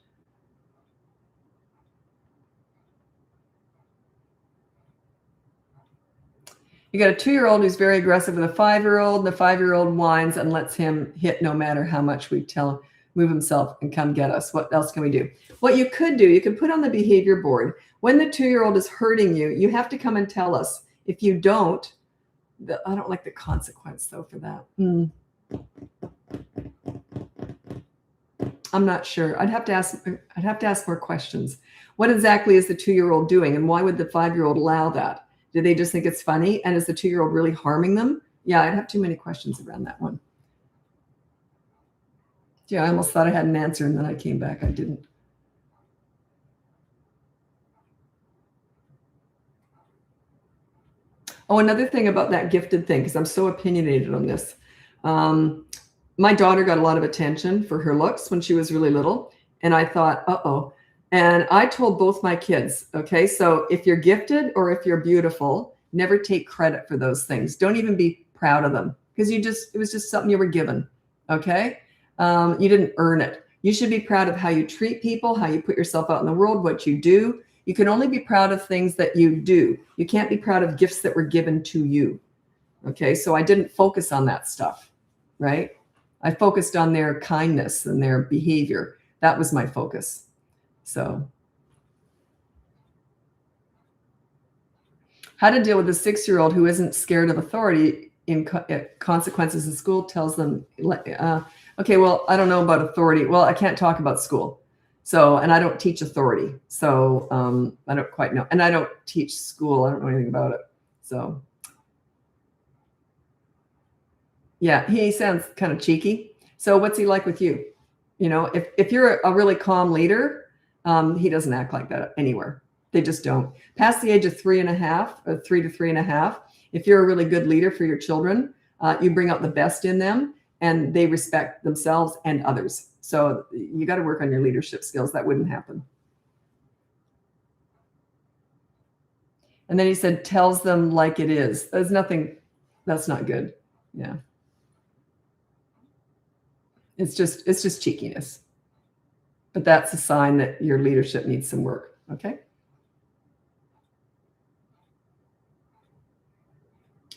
You got a 2-year-old who's very aggressive with a 5-year-old. The 5-year-old whines and lets him hit no matter how much we tell him, move himself and come get us. What else can we do? What you could do, you could put on the behavior board, when the 2-year-old is hurting you, you have to come and tell us. If you don't, I don't like the consequence though for that. I'm not sure. I'd have to ask more questions. What exactly is the 2-year-old doing, and why would the 5-year-old allow that? Do they just think it's funny? And is the 2-year-old really harming them? Yeah, I'd have too many questions around that one. Yeah, I almost thought I had an answer, and then I came back. I didn't. Oh, another thing about that gifted thing, because I'm so opinionated on this. My daughter got a lot of attention for her looks when she was really little. And I thought, uh-oh. And I told both my kids, okay, so if you're gifted or if you're beautiful, never take credit for those things. Don't even be proud of them, because it was just something you were given, okay? You didn't earn it. You should be proud of how you treat people, how you put yourself out in the world, what you do. You can only be proud of things that you do. You can't be proud of gifts that were given to you, okay? So I didn't focus on that stuff, right? I focused on their kindness and their behavior. That was my focus. So how to deal with a 6-year-old who isn't scared of authority in consequences in school tells them, okay, well, I don't know about authority. Well, I can't talk about school. So, and I don't teach authority. So I don't quite know. And I don't teach school. I don't know anything about it. So yeah, he sounds kind of cheeky. So what's he like with you? You know, if you're a really calm leader, he doesn't act like that anywhere. They just don't. Past the age of 3.5, or 3 to 3.5, if you're a really good leader for your children, you bring out the best in them, and they respect themselves and others. So you got to work on your leadership skills. That wouldn't happen. And then he said, tells them like it is. There's nothing, that's not good. Yeah. It's just cheekiness. But that's a sign that your leadership needs some work. Okay.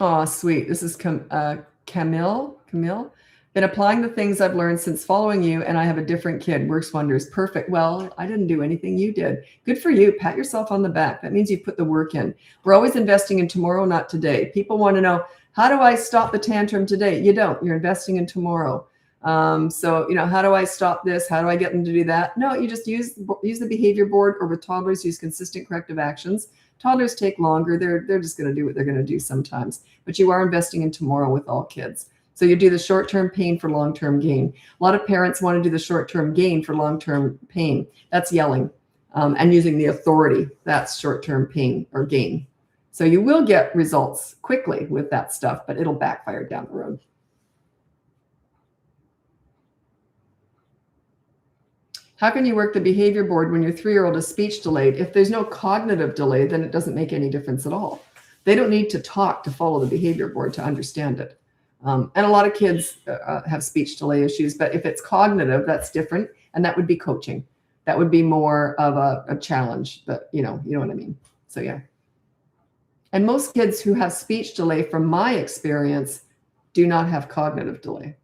Oh, sweet. This is Camille. Been applying the things I've learned since following you, and I have a different kid. Works wonders. Perfect. Well, I didn't do anything. You did. Good for you. Pat yourself on the back. That means you put the work in. We're always investing in tomorrow, not today. People want to know, how do I stop the tantrum today? You don't. You're investing in tomorrow. So, you know, how do I stop this? How do I get them to do that? No, you just use the behavior board, or with toddlers, use consistent corrective actions. Toddlers take longer. They're just going to do what they're going to do sometimes, but you are investing in tomorrow with all kids. So you do the short-term pain for long-term gain. A lot of parents want to do the short-term gain for long-term pain. That's yelling, and using the authority. That's short-term pain or gain. So you will get results quickly with that stuff, but it'll backfire down the road. How can you work the behavior board when your 3-year-old is speech delayed? If there's no cognitive delay, then it doesn't make any difference at all. They don't need to talk to follow the behavior board to understand it. And a lot of kids have speech delay issues, but if it's cognitive, that's different. And that would be coaching. That would be more of a challenge, but you know what I mean? So yeah. And most kids who have speech delay, from my experience, do not have cognitive delay.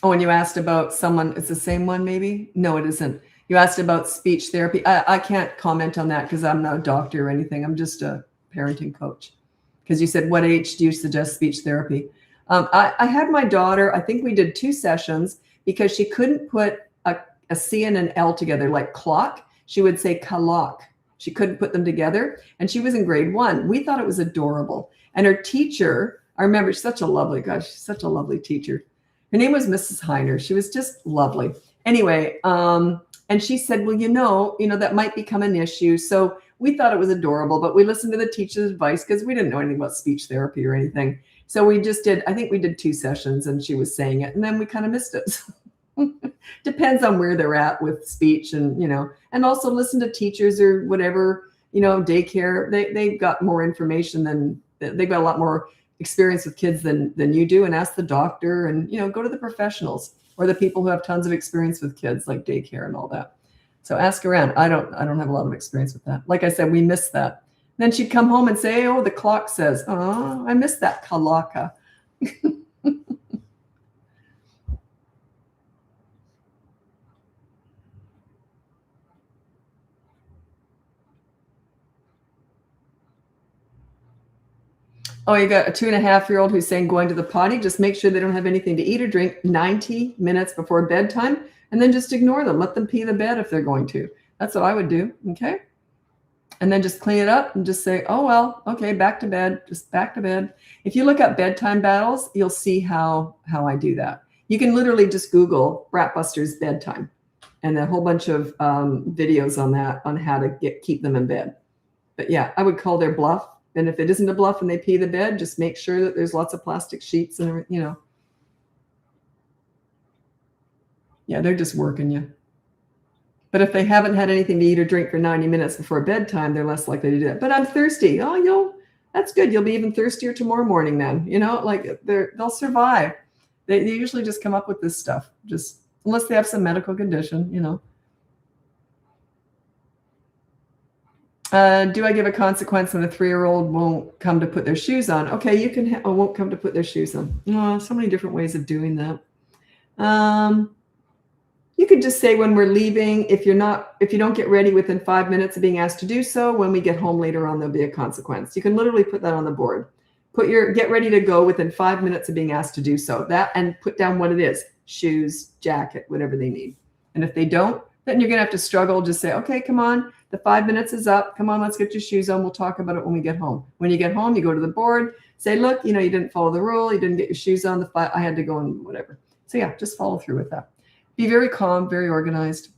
Oh, and you asked about someone, it's the same one maybe? No, it isn't. You asked about speech therapy. I can't comment on that because I'm not a doctor or anything. I'm just a parenting coach. Because you said, what age do you suggest speech therapy? I had my daughter, I think we did 2 sessions because she couldn't put a C and an L together, like clock. She would say calock. She couldn't put them together. And she was in grade 1. We thought it was adorable. And her teacher, I remember, she's such a lovely teacher. Her name was Mrs. Heiner. She was just lovely. Anyway, and she said, well, you know, that might become an issue. So we thought it was adorable, but we listened to the teacher's advice because we didn't know anything about speech therapy or anything. So we just did, I think we did 2 sessions and she was saying it, and then we kind of missed it. Depends on where they're at with speech, and, and also listen to teachers or whatever, daycare. They've got more information they've got a lot more experience with kids than you do, and ask the doctor, and, go to the professionals or the people who have tons of experience with kids, like daycare and all that. So ask around. I don't have a lot of experience with that. Like I said, we missed that. Then she'd come home and say, oh, the clock says, oh, I missed that kalaka. Oh, you got a 2.5-year-old who's saying going to the potty. Just make sure they don't have anything to eat or drink 90 minutes before bedtime, and then just ignore them. Let them pee the bed if they're going to. That's what I would do. Okay. And then just clean it up and just say, oh, well, okay, back to bed, just back to bed. If you look up bedtime battles, you'll see how I do that. You can literally just Google BratBusters bedtime and a whole bunch of videos on that, on how to keep them in bed. But yeah, I would call their bluff. And if it isn't a bluff and they pee the bed, just make sure that there's lots of plastic sheets and, you know. Yeah, they're just working you. But if they haven't had anything to eat or drink for 90 minutes before bedtime, they're less likely to do that. But I'm thirsty. Oh, that's good. You'll be even thirstier tomorrow morning then. You know, like they'll survive. They usually just come up with this stuff, just unless they have some medical condition, you know. Do I give a consequence when a 3-year-old won't come to put their shoes on? Okay, you can won't come to put their shoes on. Oh, so many different ways of doing that. You could just say when we're leaving, if you don't get ready within 5 minutes of being asked to do so, when we get home later on, there'll be a consequence. You can literally put that on the board. Get ready to go within 5 minutes of being asked to do so. That, and put down what it is: shoes, jacket, whatever they need. And if they don't, then you're going to have to struggle. Just say, okay, come on. The 5 minutes is up. Come on, let's get your shoes on. We'll talk about it when we get home. When you get home, you go to the board, say, look, you didn't follow the rule. You didn't get your shoes on. I had to go and whatever. So yeah, just follow through with that. Be very calm, very organized.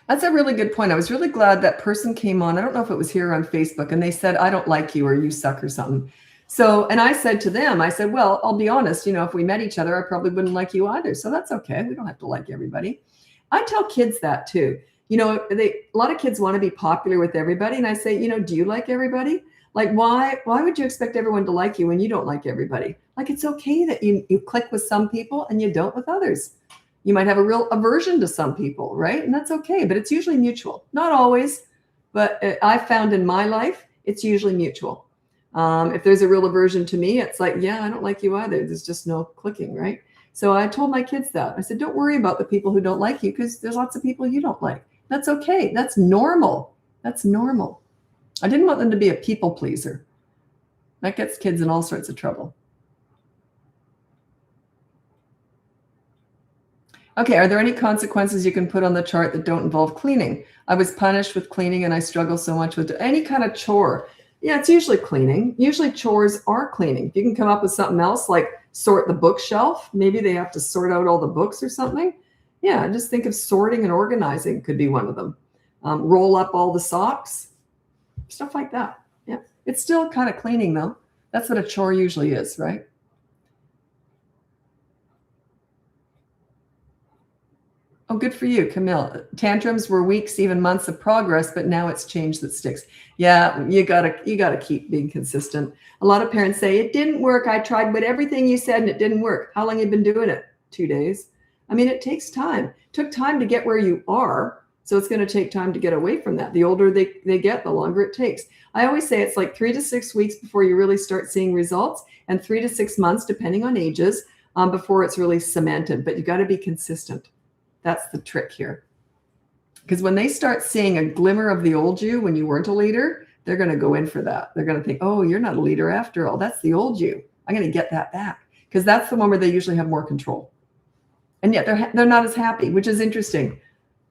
That's a really good point. I was really glad that person came on. I don't know if it was here on Facebook, and they said, I don't like you, or you suck, or something. So, and I said to them, I said, well, I'll be honest, if we met each other, I probably wouldn't like you either. So that's okay. We don't have to like everybody. I tell kids that too. A lot of kids want to be popular with everybody. And I say, do you like everybody? Like, why would you expect everyone to like you when you don't like everybody? Like, it's okay that you click with some people and you don't with others. You might have a real aversion to some people, right? And that's okay, but it's usually mutual. Not always, but I found in my life, it's usually mutual. If there's a real aversion to me, it's like, yeah, I don't like you either. There's just no clicking, right? So I told my kids that. I said, don't worry about the people who don't like you, because there's lots of people you don't like. That's okay. That's normal. That's normal. I didn't want them to be a people pleaser. That gets kids in all sorts of trouble. Okay, are there any consequences you can put on the chart that don't involve cleaning? I was punished with cleaning and I struggle so much with any kind of chore. Yeah, it's usually cleaning. Usually chores are cleaning. If you can come up with something else, like sort the bookshelf, maybe they have to sort out all the books or something. Yeah, just think of sorting and organizing could be one of them. Roll up all the socks, stuff like that. Yeah, it's still kind of cleaning though. That's what a chore usually is, right? Oh, good for you, Camille. Tantrums were weeks, even months of progress, but now it's change that sticks. Yeah, you gotta keep being consistent. A lot of parents say, it didn't work. I tried with everything you said and it didn't work. How long have you been doing it? 2 days. I mean, it takes time. It took time to get where you are. So it's going to take time to get away from that. The older they get, the longer it takes. I always say it's like 3 to 6 weeks before you really start seeing results, and 3 to 6 months, depending on ages, before it's really cemented. But you got to be consistent. That's the trick here. Because when they start seeing a glimmer of the old you when you weren't a leader, they're going to go in for that. They're going to think, oh, you're not a leader after all. That's the old you. I'm going to get that back. Because that's the one where they usually have more control. And yet they're not as happy, which is interesting.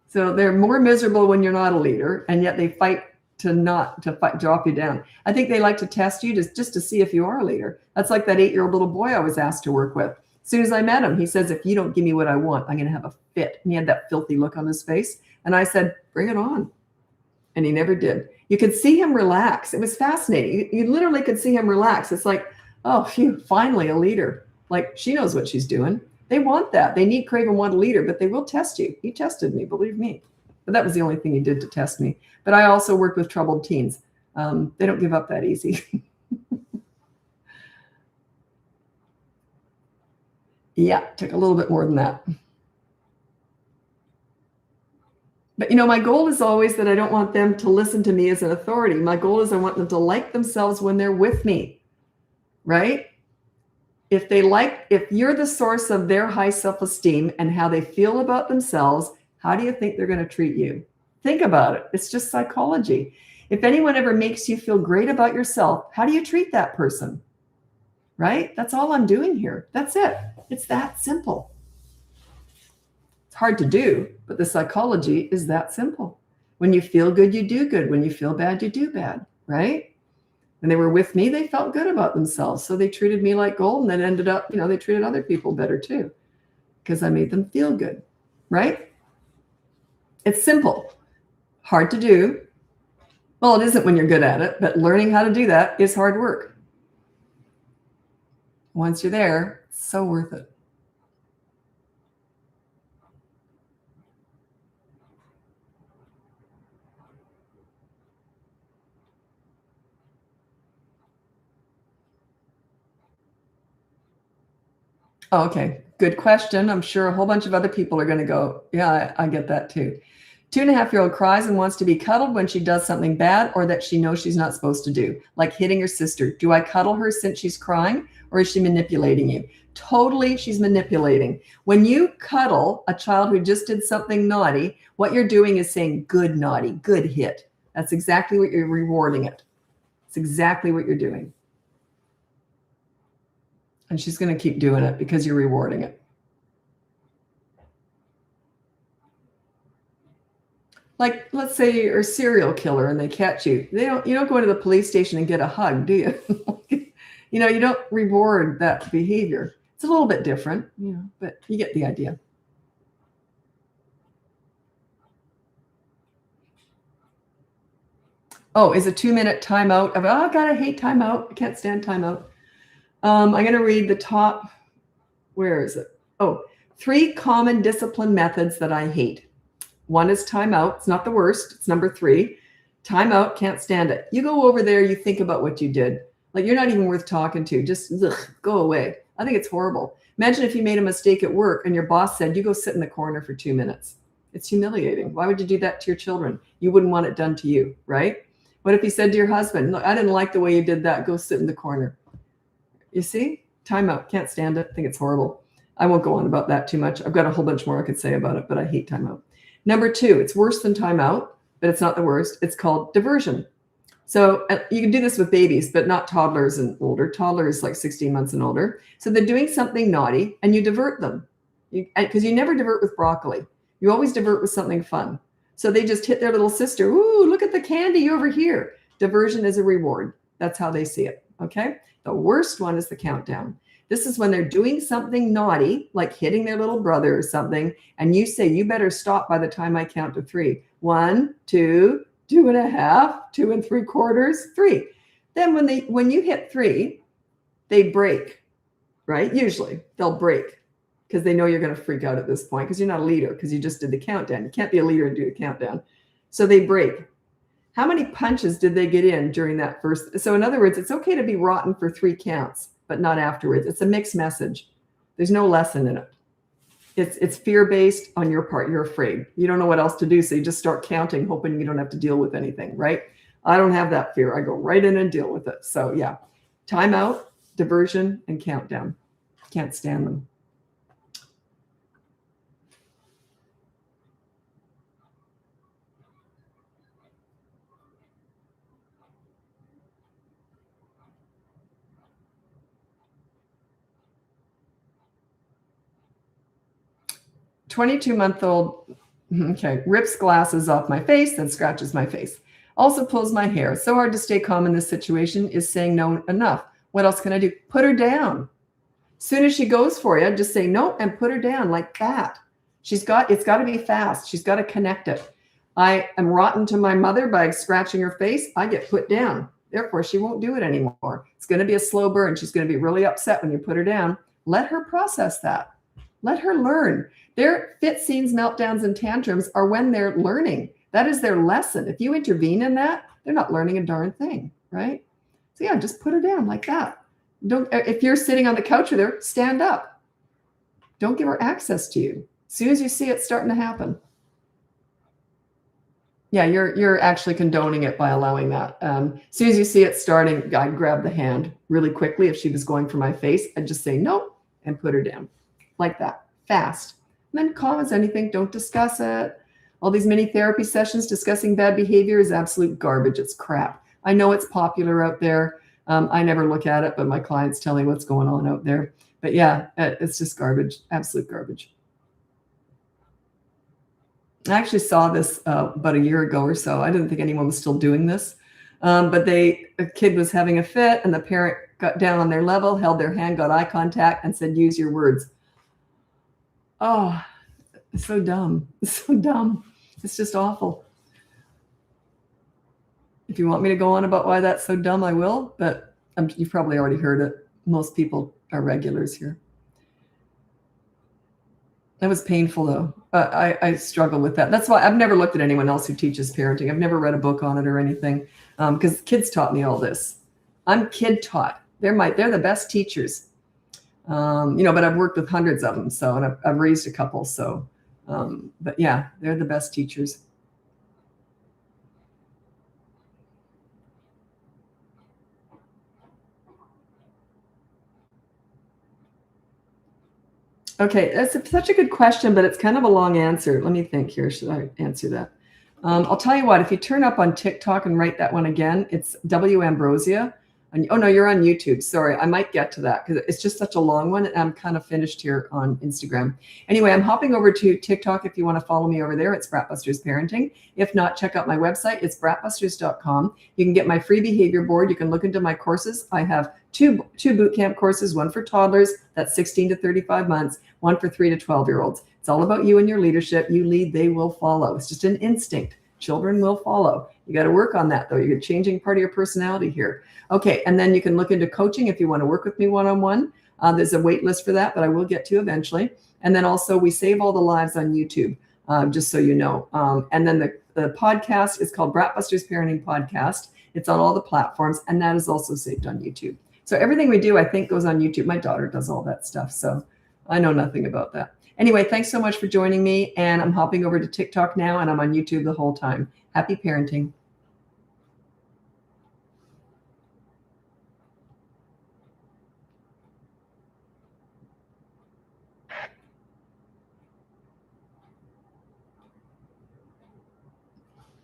So they're more miserable when you're not a leader, and yet they fight to drop you down. I think they like to test you just to see if you are a leader. That's like that 8-year-old little boy I was asked to work with. As soon as I met him, he says, if you don't give me what I want, I'm going to have a fit. And he had that filthy look on his face. And I said, bring it on. And he never did. You could see him relax. It was fascinating. You literally could see him relax. It's like, oh, phew, finally a leader. Like, she knows what she's doing. They want that. They need, crave, and want a leader, but they will test you. He tested me, believe me. But that was the only thing he did to test me. But I also worked with troubled teens. They don't give up that easy. Yeah, took a little bit more than that. But, you know, my goal is always that I don't want them to listen to me as an authority. My goal is I want them to like themselves when they're with me, right? If you're the source of their high self-esteem and how they feel about themselves, how do you think they're going to treat you? Think about it. It's just psychology. If anyone ever makes you feel great about yourself, how do you treat that person? Right? That's all I'm doing here. That's it. It's that simple. It's hard to do, but the psychology is that simple. When you feel good, you do good. When you feel bad, you do bad, right? When they were with me, they felt good about themselves. So they treated me like gold, and then ended up, they treated other people better too, because I made them feel good, right? It's simple. Hard to do. Well, it isn't when you're good at it, but learning how to do that is hard work. Once you're there, it's so worth it. Oh, okay. Good question. I'm sure a whole bunch of other people are going to go, yeah, I get that too. 2.5-year-old cries and wants to be cuddled when she does something bad or that she knows she's not supposed to do, like hitting her sister. Do I cuddle her since she's crying, or is she manipulating you? Totally, she's manipulating. When you cuddle a child who just did something naughty, what you're doing is saying, good naughty, good hit. That's exactly what you're rewarding it. It's exactly what you're doing. And she's going to keep doing it because you're rewarding it. Like, let's say you're a serial killer and they catch you. You don't go into the police station and get a hug, do you? You don't reward that behavior. It's a little bit different, but you get the idea. Oh, is a 2-minute timeout of, oh God, I hate timeout. I can't stand timeout. I'm going to read the top. Where is it? Oh, 3 common discipline methods that I hate. 1 is timeout. It's not the worst. It's number 3. Timeout, can't stand it. You go over there, you think about what you did. Like, you're not even worth talking to. Just go away. I think it's horrible. Imagine if you made a mistake at work and your boss said, you go sit in the corner for 2 minutes. It's humiliating. Why would you do that to your children? You wouldn't want it done to you, right? What if he said to your husband, look, I didn't like the way you did that. Go sit in the corner. You see? Timeout. Can't stand it. I think it's horrible. I won't go on about that too much. I've got a whole bunch more I could say about it, but I hate timeout. Number 2, it's worse than timeout, but it's not the worst. It's called diversion. So you can do this with babies, but not toddlers and older. Toddlers like 16 months and older. So they're doing something naughty and you divert them. Because you never divert with broccoli. You always divert with something fun. So they just hit their little sister. Ooh, look at the candy over here. Diversion is a reward. That's how they see it. Okay. The worst one is the countdown. This is when they're doing something naughty, like hitting their little brother or something, and you say, you better stop by the time I count to 3. 1, 2, 2.5, 2 3/4, 3. Then when you hit 3, they break, right? Usually they'll break because they know you're going to freak out at this point because you're not a leader because you just did the countdown. You can't be a leader and do the countdown. So they break. How many punches did they get in during that first? So in other words, it's okay to be rotten for 3 counts, but not afterwards. It's a mixed message. There's no lesson in it. It's fear-based on your part. You're afraid. You don't know what else to do. So you just start counting, hoping you don't have to deal with anything, right? I don't have that fear. I go right in and deal with it. So yeah, timeout, diversion, and countdown. Can't stand them. "22-month-old, okay, rips glasses off my face, then scratches my face. Also pulls my hair. So hard to stay calm in this situation. Is saying no enough? What else can I do? Put her down. Soon as she goes for you, just say no and put her down like that. It's got to be fast. She's got to connect it. I am rotten to my mother by scratching her face. I get put down. Therefore, she won't do it anymore. It's going to be a slow burn. She's going to be really upset when you put her down. Let her process that. Let her learn. Their fit scenes, meltdowns, and tantrums are when they're learning. That is their lesson. If you intervene in that, they're not learning a darn thing, right? So yeah, just put her down like that. If you're sitting on the couch with her, stand up. Don't give her access to you. As soon as you see it starting to happen. Yeah, you're actually condoning it by allowing that. As soon as you see it starting, I'd grab the hand really quickly. If she was going for my face, I'd just say no and put her down like that, fast. And then calm as anything. Don't discuss it. All these mini therapy sessions discussing bad behavior is absolute garbage. It's crap. I know it's popular out there. I never look at it, but my clients tell me what's going on out there. But yeah, it's just garbage, absolute garbage. I actually saw this about a year ago or so. I didn't think anyone was still doing this. But a kid was having a fit and the parent got down on their level, held their hand, got eye contact and said, use your words. Oh, it's so dumb. It's so dumb. It's just awful. If you want me to go on about why that's so dumb, I will, but you've probably already heard it. Most people are regulars here. That was painful, though. I struggle with that. That's why I've never looked at anyone else who teaches parenting. I've never read a book on it or anything, because kids taught me all this. I'm kid taught. They're the best teachers. But I've worked with hundreds of them, so, and I've raised a couple, so. But yeah, they're the best teachers. Okay, that's such a good question, but it's kind of a long answer. Let me think here. Should I answer that? I'll tell you what, if you turn up on TikTok and write that one again, it's W. Ambrosia. Oh, no, you're on YouTube. Sorry, I might get to that because it's just such a long one. And I'm kind of finished here on Instagram. Anyway, I'm hopping over to TikTok if you want to follow me over there. It's BratBusters Parenting. If not, check out my website. It's bratbusters.com. You can get my free behavior board. You can look into my courses. I have two boot camp courses, one for toddlers, that's 16 to 35 months, one for 3 to 12-year-olds. It's all about you and your leadership. You lead, they will follow. It's just an instinct. Children will follow. You got to work on that, though. You're changing part of your personality here. Okay, and then you can look into coaching if you want to work with me one-on-one. There's a wait list for that, but I will get to eventually. And then also we save all the lives on YouTube, just so you know. And then the podcast is called BratBusters Parenting Podcast. It's on all the platforms, and that is also saved on YouTube. So everything we do, I think, goes on YouTube. My daughter does all that stuff, so I know nothing about that. Anyway, thanks so much for joining me, and I'm hopping over to TikTok now, and I'm on YouTube the whole time. Happy parenting.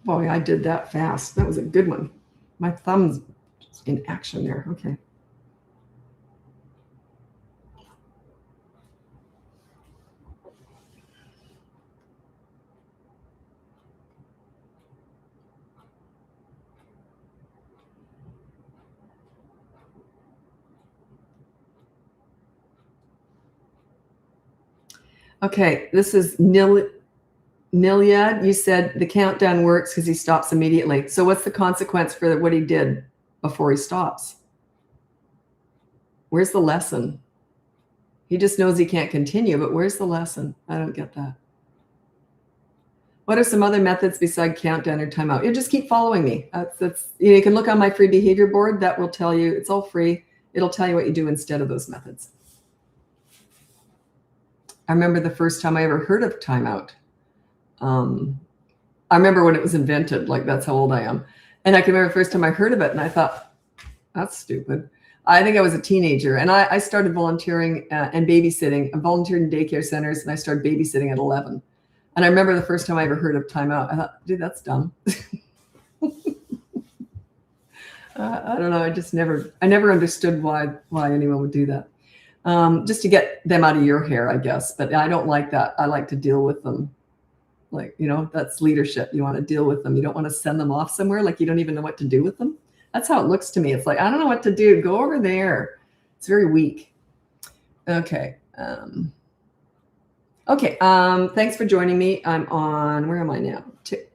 Boy, I did that fast. That was a good one. My thumb's in action there. Okay. Okay, this is Nilyad. You said the countdown works because he stops immediately. So what's the consequence for what he did before he stops? Where's the lesson? He just knows he can't continue, but where's the lesson? I don't get that. What are some other methods beside countdown or timeout? You just keep following me. You can look on my free behavior board. That will tell you, it's all free. It'll tell you what you do instead of those methods. I remember the first time I ever heard of timeout. I remember when it was invented, like that's how old I am. And I can remember the first time I heard of it and I thought, that's stupid. I think I was a teenager and I started volunteering and babysitting. I volunteered in daycare centers and I started babysitting at 11. And I remember the first time I ever heard of timeout, I thought, dude, that's dumb. I don't know. I never understood why anyone would do that. Just to get them out of your hair, I guess. But I don't like that. I like to deal with them. Like, that's leadership. You want to deal with them. You don't want to send them off somewhere like you don't even know what to do with them. That's how it looks to me. It's like, I don't know what to do. Go over there. It's very weak. Okay. Thanks for joining me. I'm on, where am I now?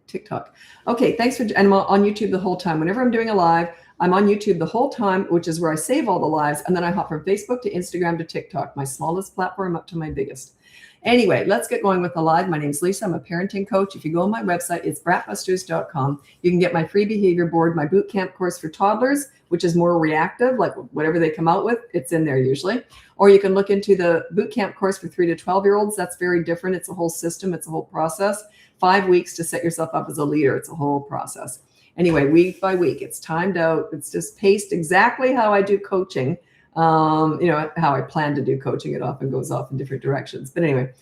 TikTok. Okay, and I'm on YouTube the whole time. Whenever I'm doing a live, I'm on YouTube the whole time, which is where I save all the lives. And then I hop from Facebook to Instagram to TikTok, my smallest platform up to my biggest. Anyway, let's get going with the live. My name's Lisa. I'm a parenting coach. If you go on my website, it's BratBusters.com. You can get my free behavior board, my boot camp course for toddlers, which is more reactive, like whatever they come out with, it's in there usually. Or you can look into the boot camp course for 3 to 12-year-olds. That's very different. It's a whole system. It's a whole process. 5 weeks to set yourself up as a leader. It's a whole process. Anyway, week by week, it's timed out. It's just paced exactly how I do coaching. How I plan to do coaching. It often goes off in different directions. But anyway,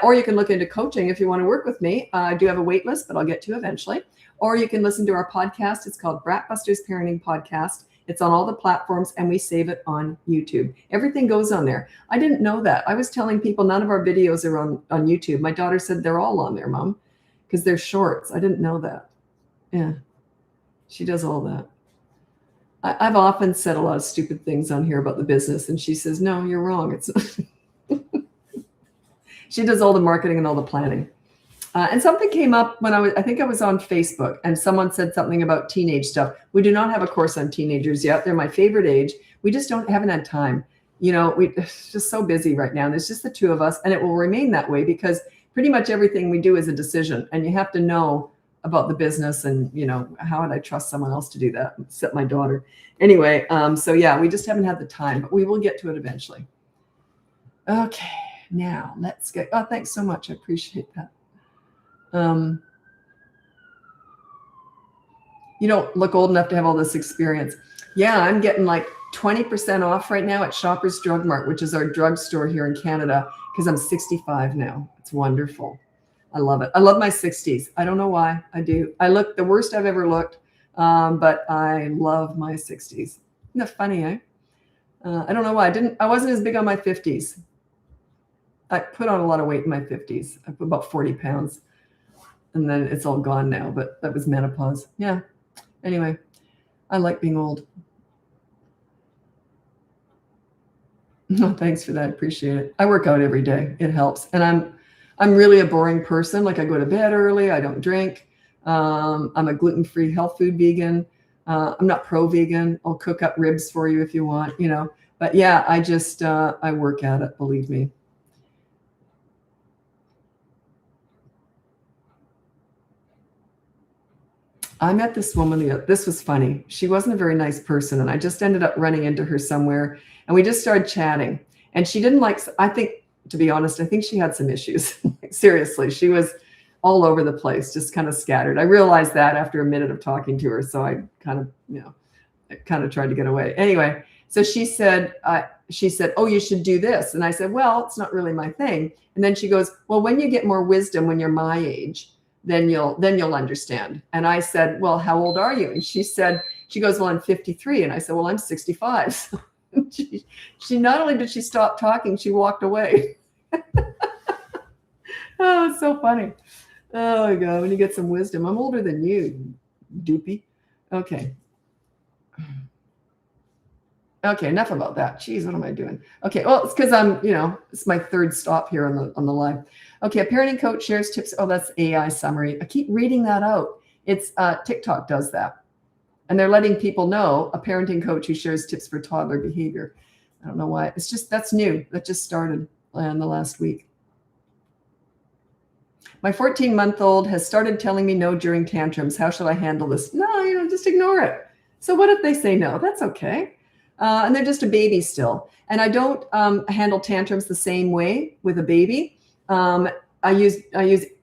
or you can look into coaching if you want to work with me. I do have a wait list, but I'll get to eventually. Or you can listen to our podcast. It's called BratBusters Parenting Podcast. It's on all the platforms, and we save it on YouTube. Everything goes on there. I didn't know that. I was telling people none of our videos are on YouTube. My daughter said they're all on there, Mom, because they're shorts. I didn't know that. Yeah, she does all that. I've often said a lot of stupid things on here about the business, and she says, no, you're wrong. It's She does all the marketing and all the planning. And something came up when I think I was on Facebook, and someone said something about teenage stuff. We do not have a course on teenagers yet. They're my favorite age. We just haven't had time. It's just so busy right now. There's just the two of us, and it will remain that way because pretty much everything we do is a decision, and you have to know about the business and, how would I trust someone else to do that except my daughter. Anyway, so yeah, we just haven't had the time, but we will get to it eventually. Okay, now let's get, thanks so much. I appreciate that. You don't look old enough to have all this experience. Yeah, I'm getting like 20% off right now at Shoppers Drug Mart, which is our drugstore here in Canada, because I'm 65 now. It's wonderful. I love it. I love my 60s. I don't know why. I do. I look the worst I've ever looked, but I love my 60s. Isn't that funny, eh? I don't know why. I wasn't as big on my 50s. I put on a lot of weight in my 50s. I put about 40 pounds. And then it's all gone now, but that was menopause. Yeah. Anyway, I like being old. No, thanks for that. I appreciate it. I work out every day. It helps. And I'm really a boring person. Like I go to bed early. I don't drink. I'm a gluten-free health food vegan. I'm not pro-vegan. I'll cook up ribs for you if you want, But yeah, I just, I work at it, believe me. I met this woman, this was funny. She wasn't a very nice person, and I just ended up running into her somewhere, and we just started chatting. And she didn't I think, to be honest, I think she had some issues. Seriously, she was all over the place, just kind of scattered. I realized that after a minute of talking to her, so I kind of tried to get away. Anyway, so she said, oh, you should do this. And I said, well, it's not really my thing. And then she goes, well, when you get more wisdom when you're my age, then you'll understand. And I said, well, how old are you? And she goes, well, I'm 53. And I said, well, I'm 65. So she not only did she stop talking, she walked away. Oh, it's so funny. Oh my God, when you get some wisdom. I'm older than you, doopy. Okay. Okay, enough about that. Jeez, what am I doing? Okay, well, it's because I'm, it's my third stop here on the live. Okay, a parenting coach shares tips. Oh, that's AI summary. I keep reading that out. It's TikTok does that. And they're letting people know a parenting coach who shares tips for toddler behavior. I don't know why. It's just, that's new. That just started in the last week. My 14-month-old has started telling me no during tantrums. How should I handle this? No, just ignore it. So what if they say no? That's okay. And they're just a baby still. And I don't handle tantrums the same way with a baby. I use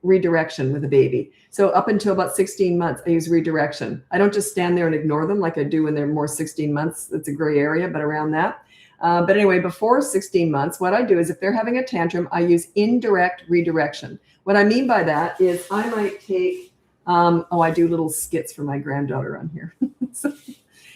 redirection with a baby. So up until about 16 months, I use redirection. I don't just stand there and ignore them like I do when they're more 16 months. It's a gray area, but around that. But anyway, before 16 months, what I do is if they're having a tantrum, I use indirect redirection. What I mean by that is I might take, I do little skits for my granddaughter on here. So,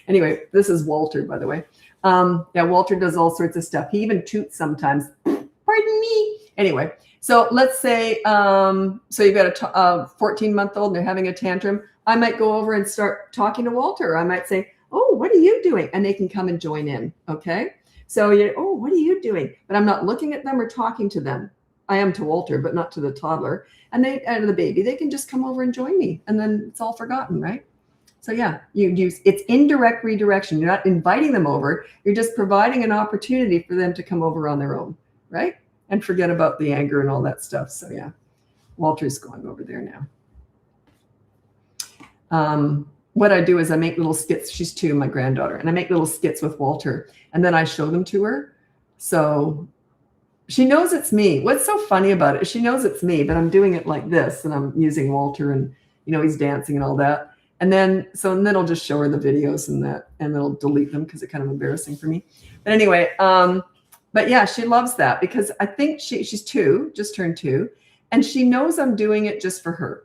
anyway, this is Walter, by the way. Yeah, Walter does all sorts of stuff. He even toots sometimes. Pardon me. Anyway, so let's say, so you've got a 14-month-old and they're having a tantrum. I might go over and start talking to Walter. I might say, oh, what are you doing? And they can come and join in, okay? So, oh, what are you doing? But I'm not looking at them or talking to them. I am to Walter, but not to the toddler. And the baby, they can just come over and join me. And then it's all forgotten, right? So yeah, you use, it's indirect redirection. You're not inviting them over. You're just providing an opportunity for them to come over on their own, right? And forget about the anger and all that stuff. So yeah, Walter's going over there now. What I do is I make little skits. She's 2, my granddaughter, and I make little skits with Walter, and then I show them to her. So she knows it's me. What's so funny about it is she knows it's me, but I'm doing it like this, and I'm using Walter, and he's dancing and all that. And then I'll just show her the videos and that, and then I'll delete them because they're kind of embarrassing for me. But anyway, but yeah, she loves that because I think she's 2, just turned 2, and she knows I'm doing it just for her.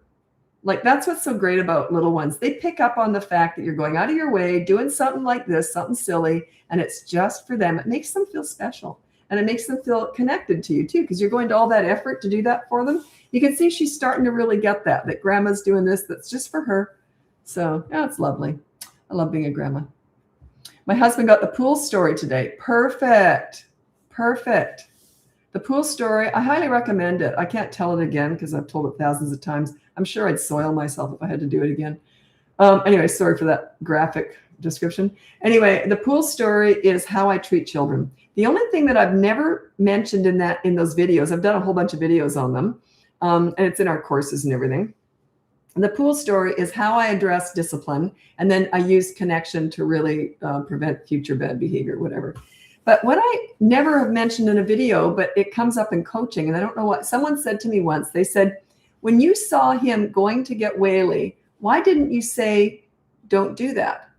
Like, that's what's so great about little ones. They pick up on the fact that you're going out of your way, doing something like this, something silly, and it's just for them. It makes them feel special, and it makes them feel connected to you too, because you're going to all that effort to do that for them. You can see she's starting to really get that grandma's doing this, that's just for her. So yeah, it's lovely. I love being a grandma. My husband got the pool story today. Perfect. The pool story, I highly recommend it. I can't tell it again because I've told it thousands of times. I'm sure I'd soil myself if I had to do it again. Anyway, sorry for that graphic description. Anyway, the pool story is how I treat children. The only thing that I've never mentioned in those videos, I've done a whole bunch of videos on them, and it's in our courses and everything. And the pool story is how I address discipline, and then I use connection to really prevent future bad behavior, whatever. But what I never have mentioned in a video, but it comes up in coaching, and I don't know what, someone said to me once, they said, when you saw him going to get Whaley, why didn't you say, don't do that?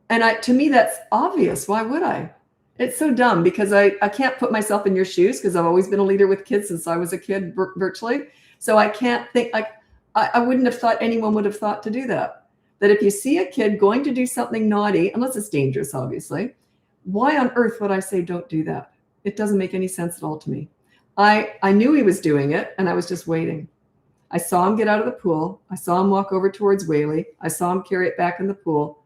And to me, that's obvious. Why would I? It's so dumb because I can't put myself in your shoes because I've always been a leader with kids since I was a kid virtually. So I can't think, like, I wouldn't have thought anyone would have thought to do that. That if you see a kid going to do something naughty, unless it's dangerous, obviously, why on earth would I say don't do that? It doesn't make any sense at all to me. I knew he was doing it, and I was just waiting. I saw him get out of the pool. I saw him walk over towards Whaley. I saw him carry it back in the pool.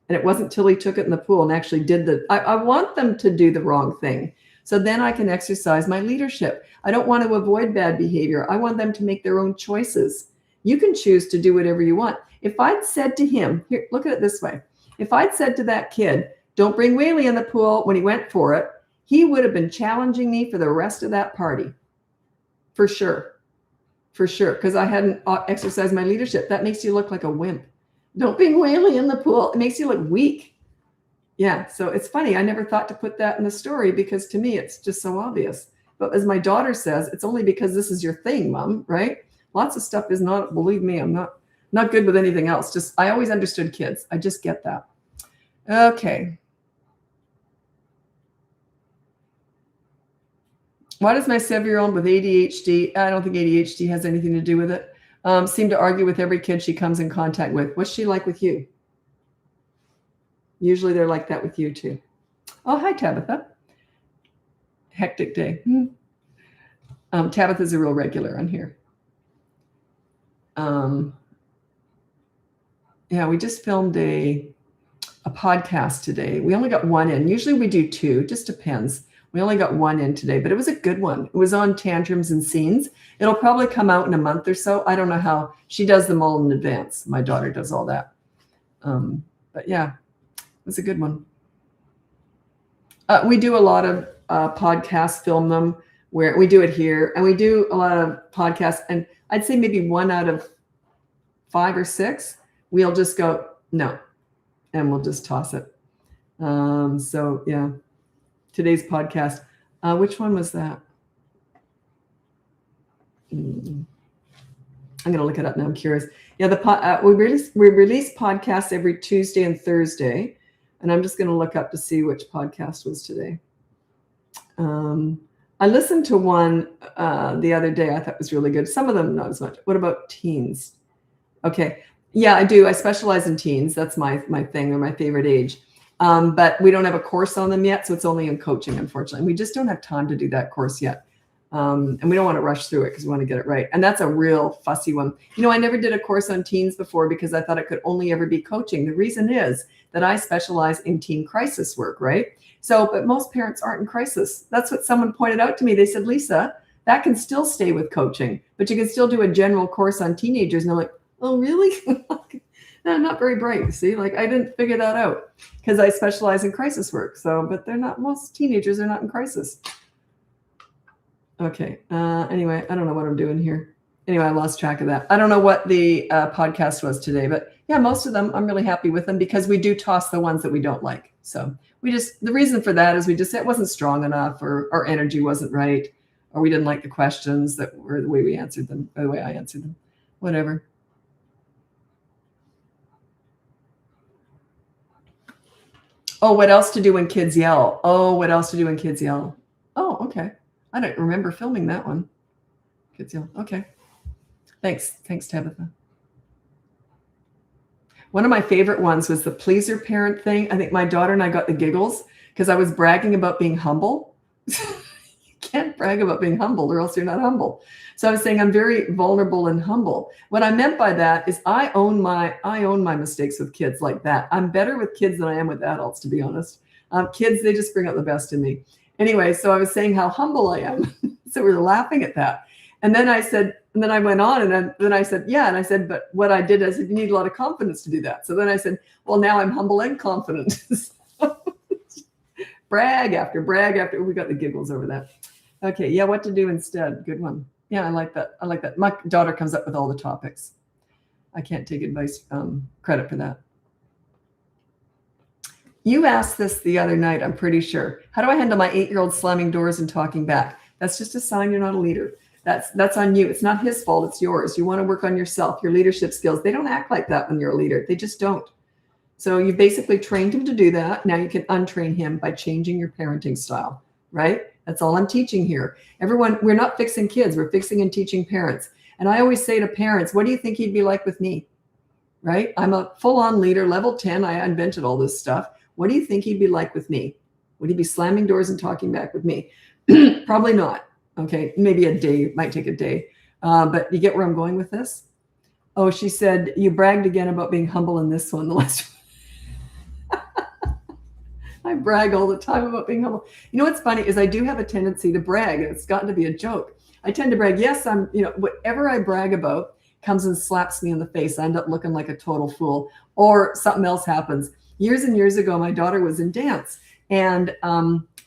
And it wasn't till he took it in the pool and actually did I want them to do the wrong thing. So then I can exercise my leadership. I don't want to avoid bad behavior. I want them to make their own choices. You can choose to do whatever you want. If I'd said to him, here, look at it this way. If I'd said to that kid, don't bring Whaley in the pool when he went for it, he would have been challenging me for the rest of that party. For sure. Because I hadn't exercised my leadership. That makes you look like a wimp. Don't bring Whaley in the pool. It makes you look weak. Yeah, so it's funny. I never thought to put that in the story because to me, it's just so obvious. But as my daughter says, it's only because this is your thing, Mom, right? Lots of stuff is not, believe me, I'm not good with anything else. Just, I always understood kids. I just get that. Okay. Why does my 7-year-old with ADHD, I don't think ADHD has anything to do with it, seem to argue with every kid she comes in contact with? What's she like with you? Usually they're like that with you too. Oh, hi, Tabitha. Hectic day. Tabitha's a real regular on here. Yeah, we just filmed a podcast today. We only got one in. Usually we do 2, just depends. We only got 1 in today, but it was a good one. It was on tantrums and scenes. It'll probably come out in a month or so. I don't know how. She does them all in advance. My daughter does all that. But yeah, it was a good one. We do a lot of podcasts, film them, where we do it here. And we do a lot of podcasts. And I'd say maybe 1 out of 5 or 6, we'll just go, no, and we'll just toss it. So yeah. Today's podcast. Which one was that? I'm going to look it up now. I'm curious. Yeah, we release podcasts every Tuesday and Thursday, and I'm just going to look up to see which podcast was today. I listened to one the other day. I thought was really good. Some of them not as much. What about teens? Okay, yeah, I do. I specialize in teens. That's my thing, or my favorite age. But we don't have a course on them yet, so it's only in coaching, unfortunately. We just don't have time to do that course yet. And we don't want to rush through it because we want to get it right. And that's a real fussy one. I never did a course on teens before because I thought it could only ever be coaching. The reason is that I specialize in teen crisis work, right? So, but most parents aren't in crisis. That's what someone pointed out to me. They said, Lisa, that can still stay with coaching, but you can still do a general course on teenagers. And I'm like, oh, really? I'm not very bright. See, like I didn't figure that out because I specialize in crisis work. So, but they're not, most teenagers are not in crisis. Okay. Anyway, I don't know what I'm doing here. Anyway, I lost track of that. I don't know what the podcast was today, but yeah, most of them, I'm really happy with them because we do toss the ones that we don't like. So the reason for that is it wasn't strong enough, or our energy wasn't right, or we didn't like the questions that were the way we answered them, or the way I answered them, whatever. Oh, what else to do when kids yell? Oh, what else to do when kids yell? Oh, okay. I don't remember filming that one. Kids yell. Okay. Thanks, Tabitha. One of my favorite ones was the pleaser parent thing. I think my daughter and I got the giggles because I was bragging about being humble. You can't brag about being humble or else you're not humble. So I was saying I'm very vulnerable and humble. What I meant by that is I own my mistakes with kids like that. I'm better with kids than I am with adults, to be honest. Kids, they just bring out the best in me. Anyway, so I was saying how humble I am. So we were laughing at that. And then I said, and then I went on and then I said, yeah. And I said, but what I did is you need a lot of confidence to do that. So then I said, well, now I'm humble and confident. brag after, we got the giggles over that. Okay. Yeah. What to do instead? Good one. Yeah. I like that. My daughter comes up with all the topics. I can't take advice, credit for that. You asked this the other night, I'm pretty sure. How do I handle my 8-year-old slamming doors and talking back? That's just a sign you're not a leader. That's on you. It's not his fault. It's yours. You want to work on yourself, your leadership skills. They don't act like that when you're a leader. They just don't. So you basically trained him to do that. Now you can untrain him by changing your parenting style, right? That's all I'm teaching here. Everyone, we're not fixing kids. We're fixing and teaching parents. And I always say to parents, what do you think he'd be like with me? Right? I'm a full-on leader, level 10. I invented all this stuff. What do you think he'd be like with me? Would he be slamming doors and talking back with me? Probably not. Okay, maybe a day, might take a day. But you get where I'm going with this? Oh, she said, you bragged again about being humble in this one. The last one. I brag all the time about being humble. You know what's funny is I do have a tendency to brag, and it's gotten to be a joke. I tend to brag. Yes, whatever I brag about comes and slaps me in the face. I end up looking like a total fool, or something else happens. Years and years ago, my daughter was in dance, and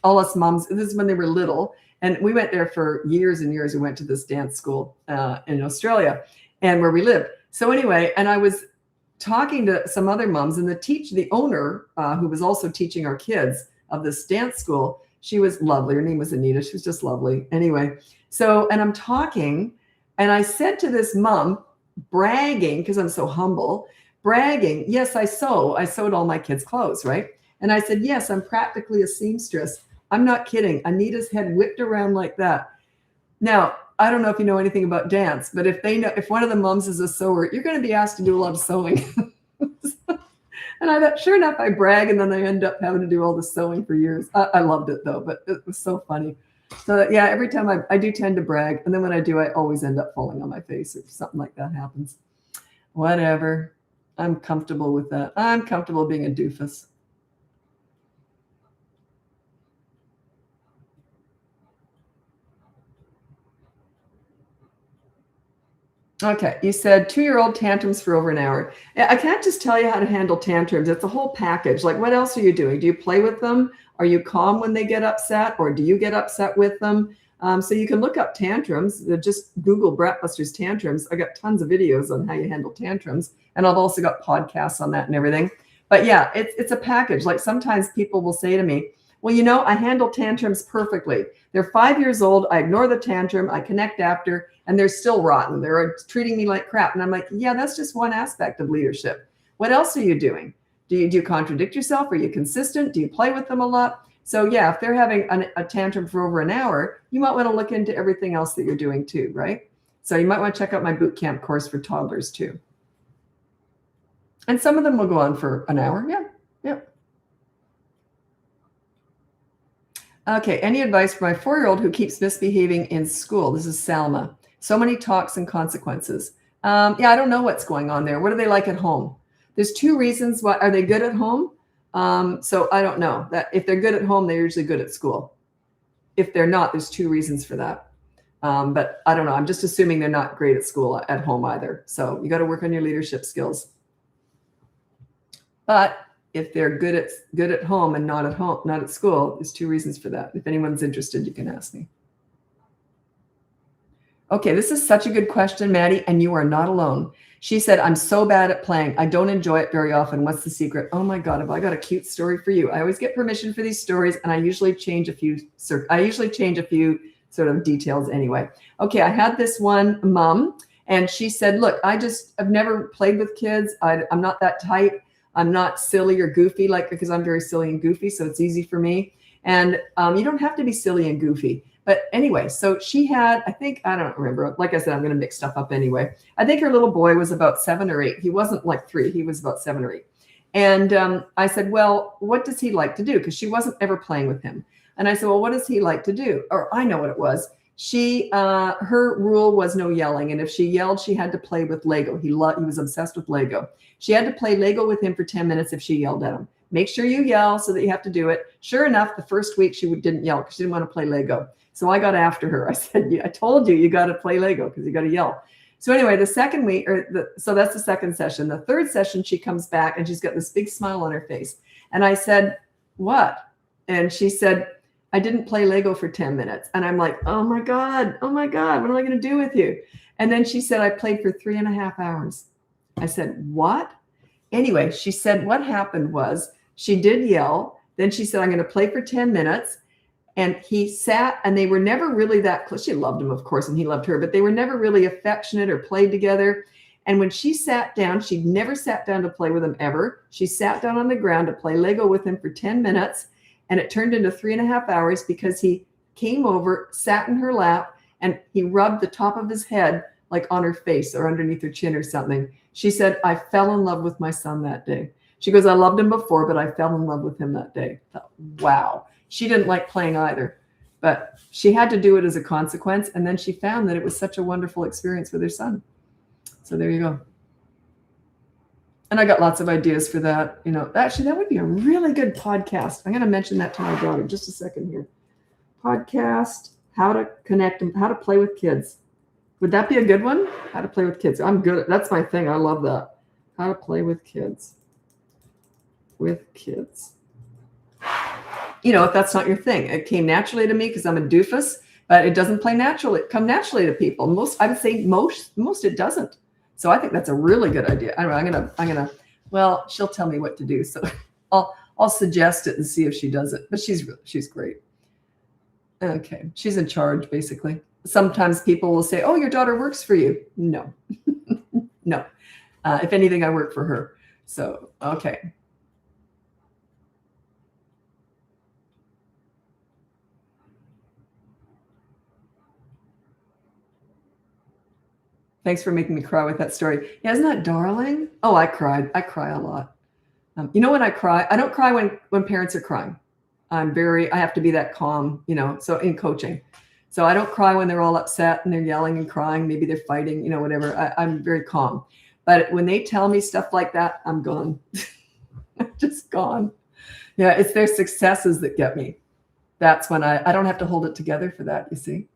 all us moms, this is when they were little, and we went there for years and years. We went to this dance school in Australia and where we lived. So anyway, and I was talking to some other moms, and the owner, who was also teaching our kids of this dance school, she was lovely. Her name was Anita. She was just lovely. Anyway, and I'm talking, and I said to this mom, bragging, because I'm so humble, bragging, yes, I sewed all my kids' clothes, right? And I said, yes, I'm practically a seamstress. I'm not kidding. Anita's head whipped around like that. Now, I don't know if you know anything about dance, but if one of the moms is a sewer, you're going to be asked to do a lot of sewing. And I thought, sure enough, I brag, and then I end up having to do all the sewing for years. I loved it though, but it was so funny. So yeah, every time I do tend to brag, and then when I do, I always end up falling on my face or something like that happens. Whatever. I'm comfortable with that. I'm comfortable being a doofus. Okay, you said 2-year-old tantrums for over an hour. I can't just tell you how to handle tantrums. It's a whole package. Like, what else are you doing? Do you play with them? Are you calm when they get upset, or do you get upset with them? So you can look up tantrums. Just Google BratBusters tantrums. I got tons of videos on how you handle tantrums, and I've also got podcasts on that and everything. But yeah, it's a package. Like sometimes people will say to me, well, I handle tantrums perfectly. They're 5 years old. I ignore the tantrum. I connect after, and they're still rotten. They're treating me like crap. And I'm like, yeah, that's just one aspect of leadership. What else are you doing? Do you contradict yourself? Are you consistent? Do you play with them a lot? So yeah, if they're having a tantrum for over an hour, you might want to look into everything else that you're doing too, right? So you might want to check out my boot camp course for toddlers too. And some of them will go on for an hour. Yeah. Okay, any advice for my 4-year-old who keeps misbehaving in school? This is Salma. So many talks and consequences. Yeah, I don't know what's going on there. What are they like at home? There's 2 reasons why. Are they good at home? So I don't know. That if they're good at home, they're usually good at school. If they're not, there's 2 reasons for that. But I don't know. I'm just assuming they're not great at school at home either. So you got to work on your leadership skills. But if they're good at home and not at school, there's 2 reasons for that. If anyone's interested, you can ask me. Okay, this is such a good question, Maddie, and you are not alone. She said, I'm so bad at playing. I don't enjoy it very often. What's the secret? Oh my God, have I got a cute story for you? I always get permission for these stories, and I usually change a few sort of details anyway. Okay, I had this one mom, and she said, look, I've never played with kids. I'm not that type. I'm not silly or goofy, because I'm very silly and goofy, so it's easy for me. And you don't have to be silly and goofy. But anyway, so she had, I don't remember. Like I said, I'm going to mix stuff up anyway. I think her little boy was about 7 or 8. He wasn't like 3. He was about 7 or 8. And I said, well, what does he like to do? Because she wasn't ever playing with him. And I said, well, what does he like to do? Or I know what it was. Her rule was no yelling. And if she yelled, she had to play with Lego. He was obsessed with Lego. She had to play Lego with him for 10 minutes if she yelled at him. Make sure you yell so that you have to do it. Sure enough, the first week she didn't yell because she didn't want to play Lego. So I got after her. I said, I told you got to play Lego because you got to yell. So anyway, the second week, so that's the second session. The third session, she comes back and she's got this big smile on her face. And I said, what? And she said, I didn't play Lego for 10 minutes. And I'm like, oh my God, what am I going to do with you? And then she said, I played for 3.5 hours. I said, what? Anyway, she said, what happened was she did yell. Then she said, I'm going to play for 10 minutes. And he sat, and they were never really that close. She loved him, of course, and he loved her, but they were never really affectionate or played together. And when she sat down, she'd never sat down to play with him ever. She sat down on the ground to play Lego with him for 10 minutes. And it turned into 3.5 hours because he came over, sat in her lap, and he rubbed the top of his head like on her face or underneath her chin or something. She said, I fell in love with my son that day. She goes, I loved him before, but I fell in love with him that day. I thought, wow. She didn't like playing either, but she had to do it as a consequence. And then she found that it was such a wonderful experience with her son. So there you go. And I got lots of ideas for that. Actually, that would be a really good podcast. I'm going to mention that to my daughter. Just a second here. Podcast, how to connect and how to play with kids. Would that be a good one? How to play with kids. I'm good. That's my thing. I love that. How to play with kids. If that's not your thing. It came naturally to me because I'm a doofus, but it doesn't come naturally to people. I would say most it doesn't. So I think that's a really good idea. I don't know, I'm gonna, well, she'll tell me what to do. So I'll suggest it and see if she does it, but she's great. Okay. She's in charge, basically. Sometimes people will say, oh, your daughter works for you. No, no. If anything, I work for her. So, okay. Thanks for making me cry with that story. Yeah, isn't that darling? Oh, I cried. I cry a lot. When I cry, I don't cry when parents are crying. I have to be that calm, so in coaching. So I don't cry when they're all upset and they're yelling and crying. Maybe they're fighting, whatever. I'm very calm. But when they tell me stuff like that, I'm gone. I'm just gone. Yeah, it's their successes that get me. That's when I don't have to hold it together for that, you see.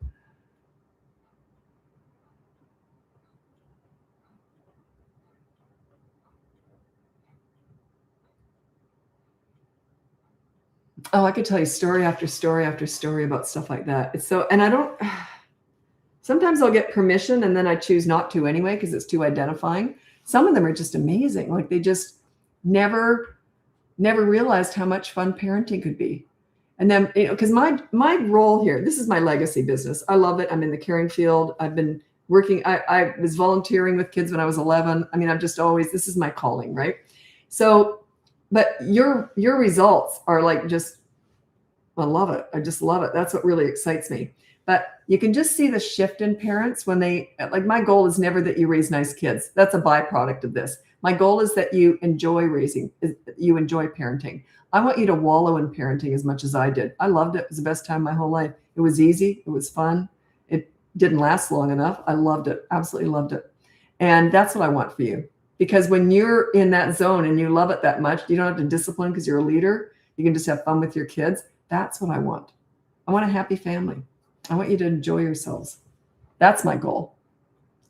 Oh, I could tell you story after story after story about stuff like that. Sometimes I'll get permission and then I choose not to anyway, because it's too identifying. Some of them are just amazing. Like they just never realized how much fun parenting could be. And then, because my role here, this is my legacy business. I love it. I'm in the caring field. I've been working. I was volunteering with kids when I was 11. I'm just always, this is my calling, right? So, but your results are like I love it. I just love it. That's what really excites me. But you can just see the shift in parents when my goal is never that you raise nice kids. That's a byproduct of this. My goal is that you enjoy parenting. I want you to wallow in parenting as much as I did. I loved it. It was the best time of my whole life. It was easy. It was fun. It didn't last long enough. I loved it. Absolutely loved it. And that's what I want for you. Because when you're in that zone and you love it that much, you don't have to discipline because you're a leader. You can just have fun with your kids. That's what I want. I want a happy family. I want you to enjoy yourselves. That's my goal.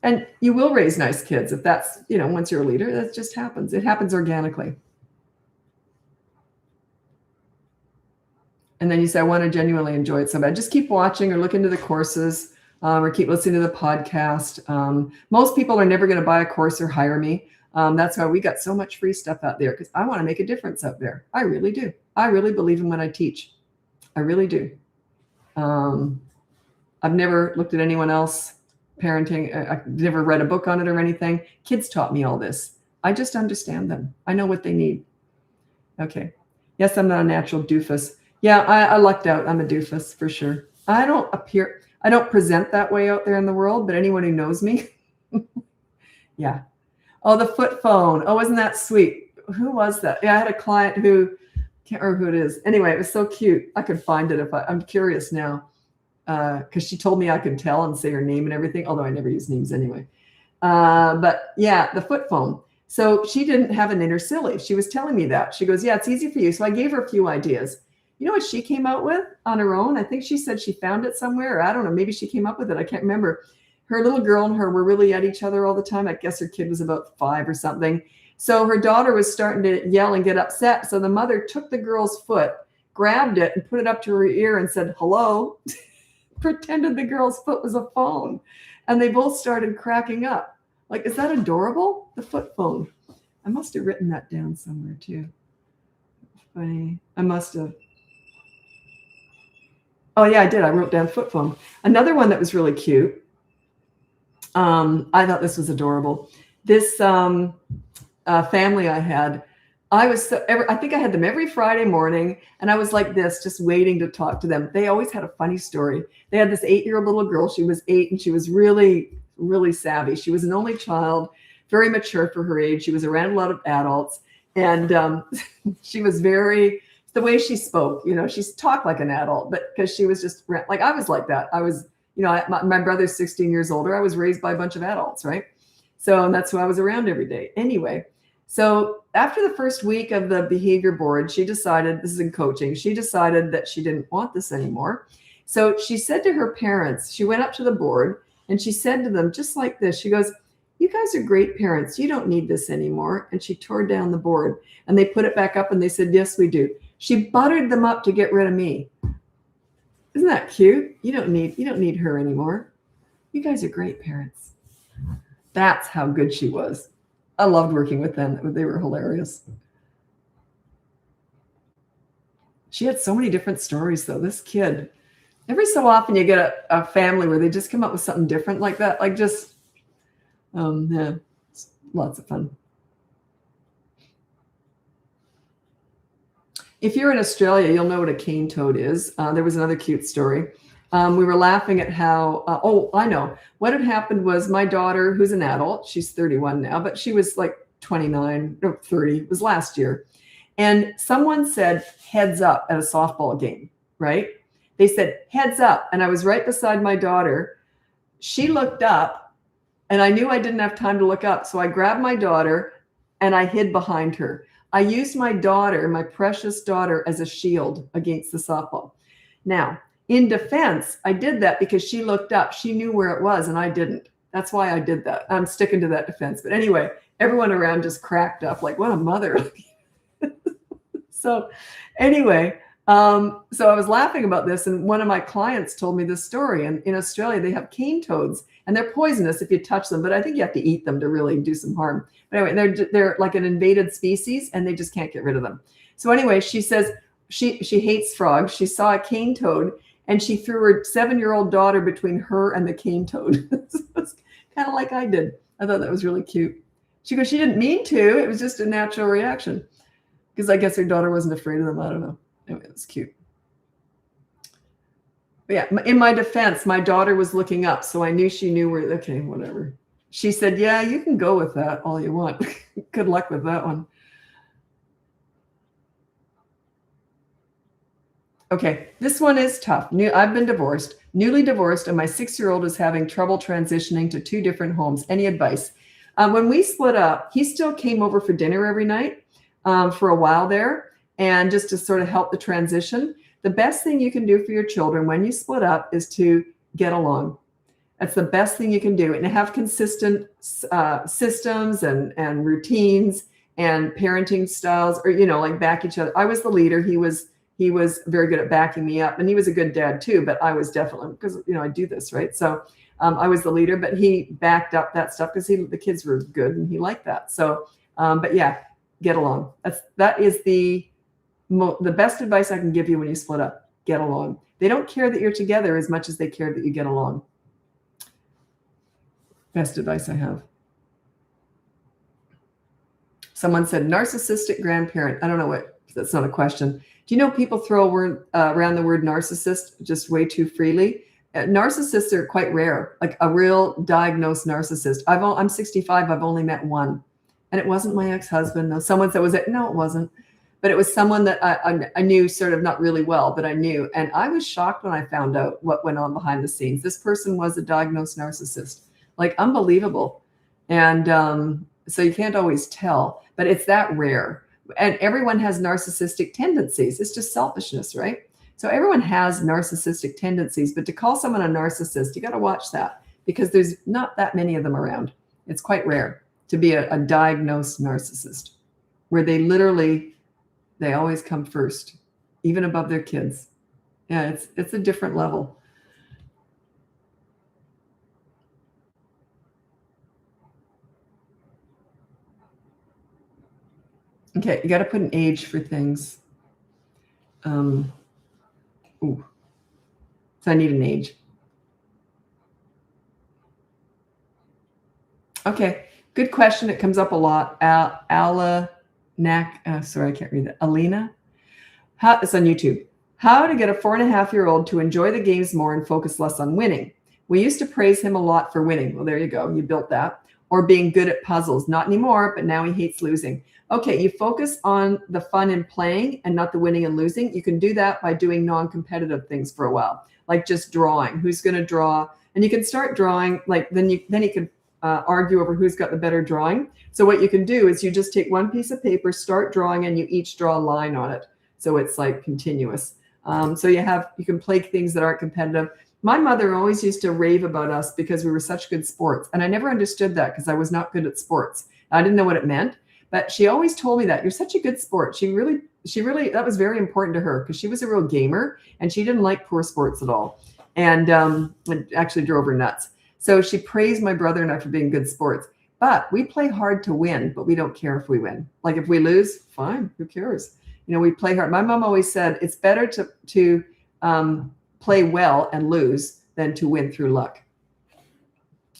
And you will raise nice kids if that's, once you're a leader, that just happens. It happens organically. And then you say, I want to genuinely enjoy it so bad. Just keep watching or look into the courses or keep listening to the podcast. Most people are never going to buy a course or hire me. That's why we got so much free stuff out there, because I want to make a difference out there. I really do. I really believe in what I teach. I really do. I've never looked at anyone else parenting. I've never read a book on it or anything. Kids taught me all this. I just understand them. I know what they need. Okay. Yes, I'm not a natural doofus. Yeah, I lucked out. I'm a doofus for sure. I don't present that way out there in the world, but anyone who knows me, yeah. Oh, the foot phone. Oh, isn't that sweet? Who was that? Yeah, I had a client who, can't remember who it is. Anyway, it was so cute. I could find it I'm curious now, because she told me I could tell and say her name and everything, although I never use names anyway. But yeah, the foot phone. So she didn't have an inner silly. She was telling me that. She goes, yeah, it's easy for you. So I gave her a few ideas. You know what she came out with on her own? I think she said she found it somewhere, or I don't know, maybe she came up with it. I can't remember. Her little girl and her were really at each other all the time. I guess her kid was about 5 or something. So her daughter was starting to yell and get upset. So the mother took the girl's foot, grabbed it and put it up to her ear and said, hello, pretended the girl's foot was a phone. And they both started cracking up. Like, is that adorable? The foot phone. I must have written that down somewhere too. Funny. I must have. Oh yeah, I did. I wrote down foot phone. Another one that was really cute. I thought this was adorable. This family I had, I think I had them every Friday morning, and I was like this, just waiting to talk to them. They always had a funny story. They had this 8-year-old little girl. She was 8, and she was really, really savvy. She was an only child, very mature for her age. She was around a lot of adults, and she was very, the way she spoke, she's talked like an adult, but because she was just like, I was like that. I was, my brother's 16 years older. I was raised by a bunch of adults, right? So, and that's who I was around every day. Anyway, so after the first week of the behavior board, she decided, this is in coaching, she decided that she didn't want this anymore. So she said to her parents, she went up to the board and she said to them, just like this, she goes, you guys are great parents. You don't need this anymore. And she tore down the board and they put it back up and they said, yes, we do. She buttered them up to get rid of me. Isn't that cute? You don't need her anymore. You guys are great parents. That's how good she was. I loved working with them. They were hilarious. She had so many different stories though. This kid, every so often you get a family where they just come up with something different like that. Like just, yeah, it's lots of fun. If you're in Australia, you'll know what a cane toad is. There was another cute story. We were laughing at how, I know. What had happened was my daughter, who's an adult, she's 31 now, but she was like 29 or 30, it was last year. And someone said, heads up at a softball game, right? They said, heads up. And I was right beside my daughter. She looked up and I knew I didn't have time to look up. So I grabbed my daughter and I hid behind her. I used my daughter, my precious daughter, as a shield against the softball. Now, in defense, I did that because she looked up. She knew where it was and I didn't. That's why I did that. I'm sticking to that defense. But anyway, everyone around just cracked up like, what a mother. So anyway, so I was laughing about this and one of my clients told me this story. And in Australia, they have cane toads and they're poisonous if you touch them. But I think you have to eat them to really do some harm. But anyway, they're like an invaded species and they just can't get rid of them. So anyway, she says she hates frogs. She saw a cane toad and she threw her 7-year-old daughter between her and the cane toad. It's kind of like I did. I thought that was really cute. She goes, she didn't mean to. It was just a natural reaction. Because I guess her daughter wasn't afraid of them. I don't know. Anyway, it was cute. But yeah, in my defense, my daughter was looking up. So I knew she knew where, okay, whatever. She said, yeah, you can go with that all you want. Good luck with that one. Okay, this one is tough. I've been divorced, newly divorced, and my 6-year-old is having trouble transitioning to 2 different homes. Any advice? When we split up, he still came over for dinner every night for a while there, and just to sort of help the transition. The best thing you can do for your children when you split up is to get along. That's the best thing you can do, and have consistent systems and routines and parenting styles, or like back each other. I was the leader. He was he was very good at backing me up, and he was a good dad too, but I was definitely, because, I do this, right? So I was the leader, but he backed up that stuff because the kids were good and he liked that. So, but yeah, get along. That is the best advice I can give you when you split up. Get along. They don't care that you're together as much as they care that you get along. Best advice I have. Someone said narcissistic grandparent. I don't know what, that's not a question. Do you know people throw around the word narcissist just way too freely? Narcissists are quite rare, like a real diagnosed narcissist. I'm 65. I've only met one, and it wasn't my ex-husband. No, someone said, was it? No, it wasn't. But it was someone that I knew sort of not really well, but I knew. And I was shocked when I found out what went on behind the scenes. This person was a diagnosed narcissist, like unbelievable. And so you can't always tell, but it's that rare. And everyone has narcissistic tendencies. It's just selfishness, right? So everyone has narcissistic tendencies, but to call someone a narcissist, you got to watch that, because there's not that many of them around. It's quite rare to be a diagnosed narcissist, where they always come first, even above their kids. Yeah, it's a different level. Okay, you got to put an age for things. So I need an age. Okay, good question. It comes up a lot. Sorry, I can't read that. Alina. It's on YouTube. How to get a 4.5-year-old to enjoy the games more and focus less on winning. We used to praise him a lot for winning. Well, there you go. You built that. Or being good at puzzles. Not anymore, but now he hates losing. Okay, you focus on the fun in playing and not the winning and losing. You can do that by doing non-competitive things for a while, like just drawing. Who's going to draw? And you can start drawing, like then you can argue over who's got the better drawing. So what you can do is you just take one piece of paper, start drawing, and you each draw a line on it. So it's like continuous. So you can play things that aren't competitive. My mother always used to rave about us because we were such good sports. And I never understood that because I was not good at sports. I didn't know what it meant, but she always told me that you're such a good sport. She really, that was very important to her because she was a real gamer and she didn't like poor sports at all. And it actually drove her nuts. So she praised my brother and I for being good sports. But we play hard to win, but we don't care if we win. Like if we lose, fine, who cares? We play hard. My mom always said it's better to play well and lose than to win through luck.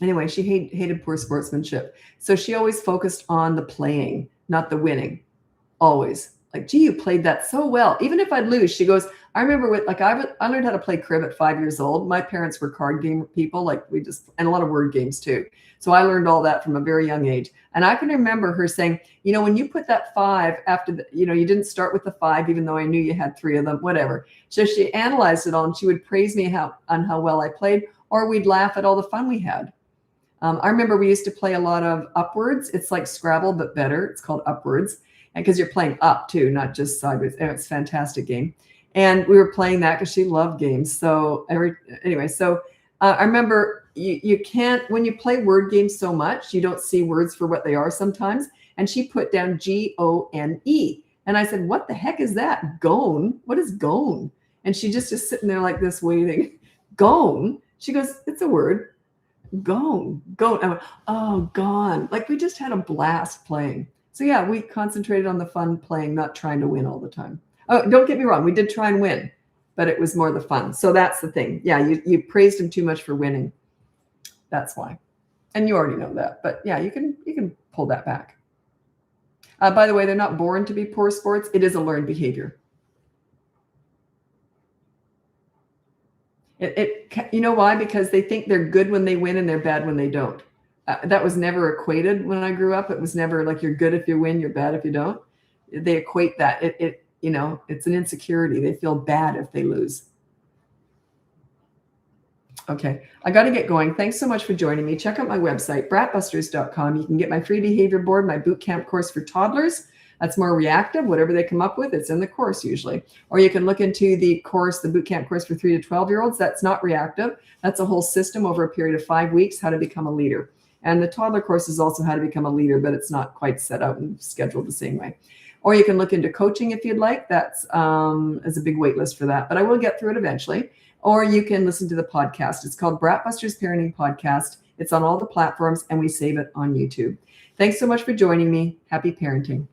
Anyway, she hated poor sportsmanship. So she always focused on the playing, not the winning. Always. Like, gee, you played that so well. Even if I'd lose, she goes, I remember I learned how to play crib at 5 years old. My parents were card game people, and a lot of word games too. So I learned all that from a very young age. And I can remember her saying, when you put that 5 after you didn't start with the 5, even though I knew you had 3 of them, whatever. So she analyzed it all and she would praise me on how well I played, or we'd laugh at all the fun we had. I remember we used to play a lot of Upwards. It's like Scrabble, but better. It's called Upwards. And because you're playing up too, not just sideways. And it's a fantastic game. And we were playing that because she loved games. So I remember you can't, when you play word games so much, you don't see words for what they are sometimes. And she put down Gone. And I said, what the heck is that? Gone? What is gone? And she just sitting there like this waiting. Gone? She goes, it's a word. Gone. I went, oh, gone. Like we just had a blast playing. So yeah, we concentrated on the fun playing, not trying to win all the time. Oh, don't get me wrong. We did try and win, but it was more the fun. So that's the thing. Yeah, you praised him too much for winning. That's why. And you already know that. But yeah, you can pull that back. By the way, they're not born to be poor sports. It is a learned behavior. You know why? Because they think they're good when they win and they're bad when they don't. That was never equated when I grew up. It was never like you're good if you win, you're bad if you don't. They equate that. It's an insecurity. They feel bad if they lose. Okay, I got to get going. Thanks so much for joining me. Check out my website, BratBusters.com. You can get my free behavior board, my boot camp course for toddlers. That's more reactive. Whatever they come up with, it's in the course usually. Or you can look into the boot camp course for 3 to 12-year-olds. That's not reactive. That's a whole system over a period of 5 weeks, how to become a leader. And the toddler course is also how to become a leader, but it's not quite set out and scheduled the same way. Or you can look into coaching if you'd like. That's is a big wait list for that, but I will get through it eventually. Or you can listen to the podcast. It's called BratBusters Parenting Podcast. It's on all the platforms, and we save it on YouTube. Thanks so much for joining me. Happy parenting.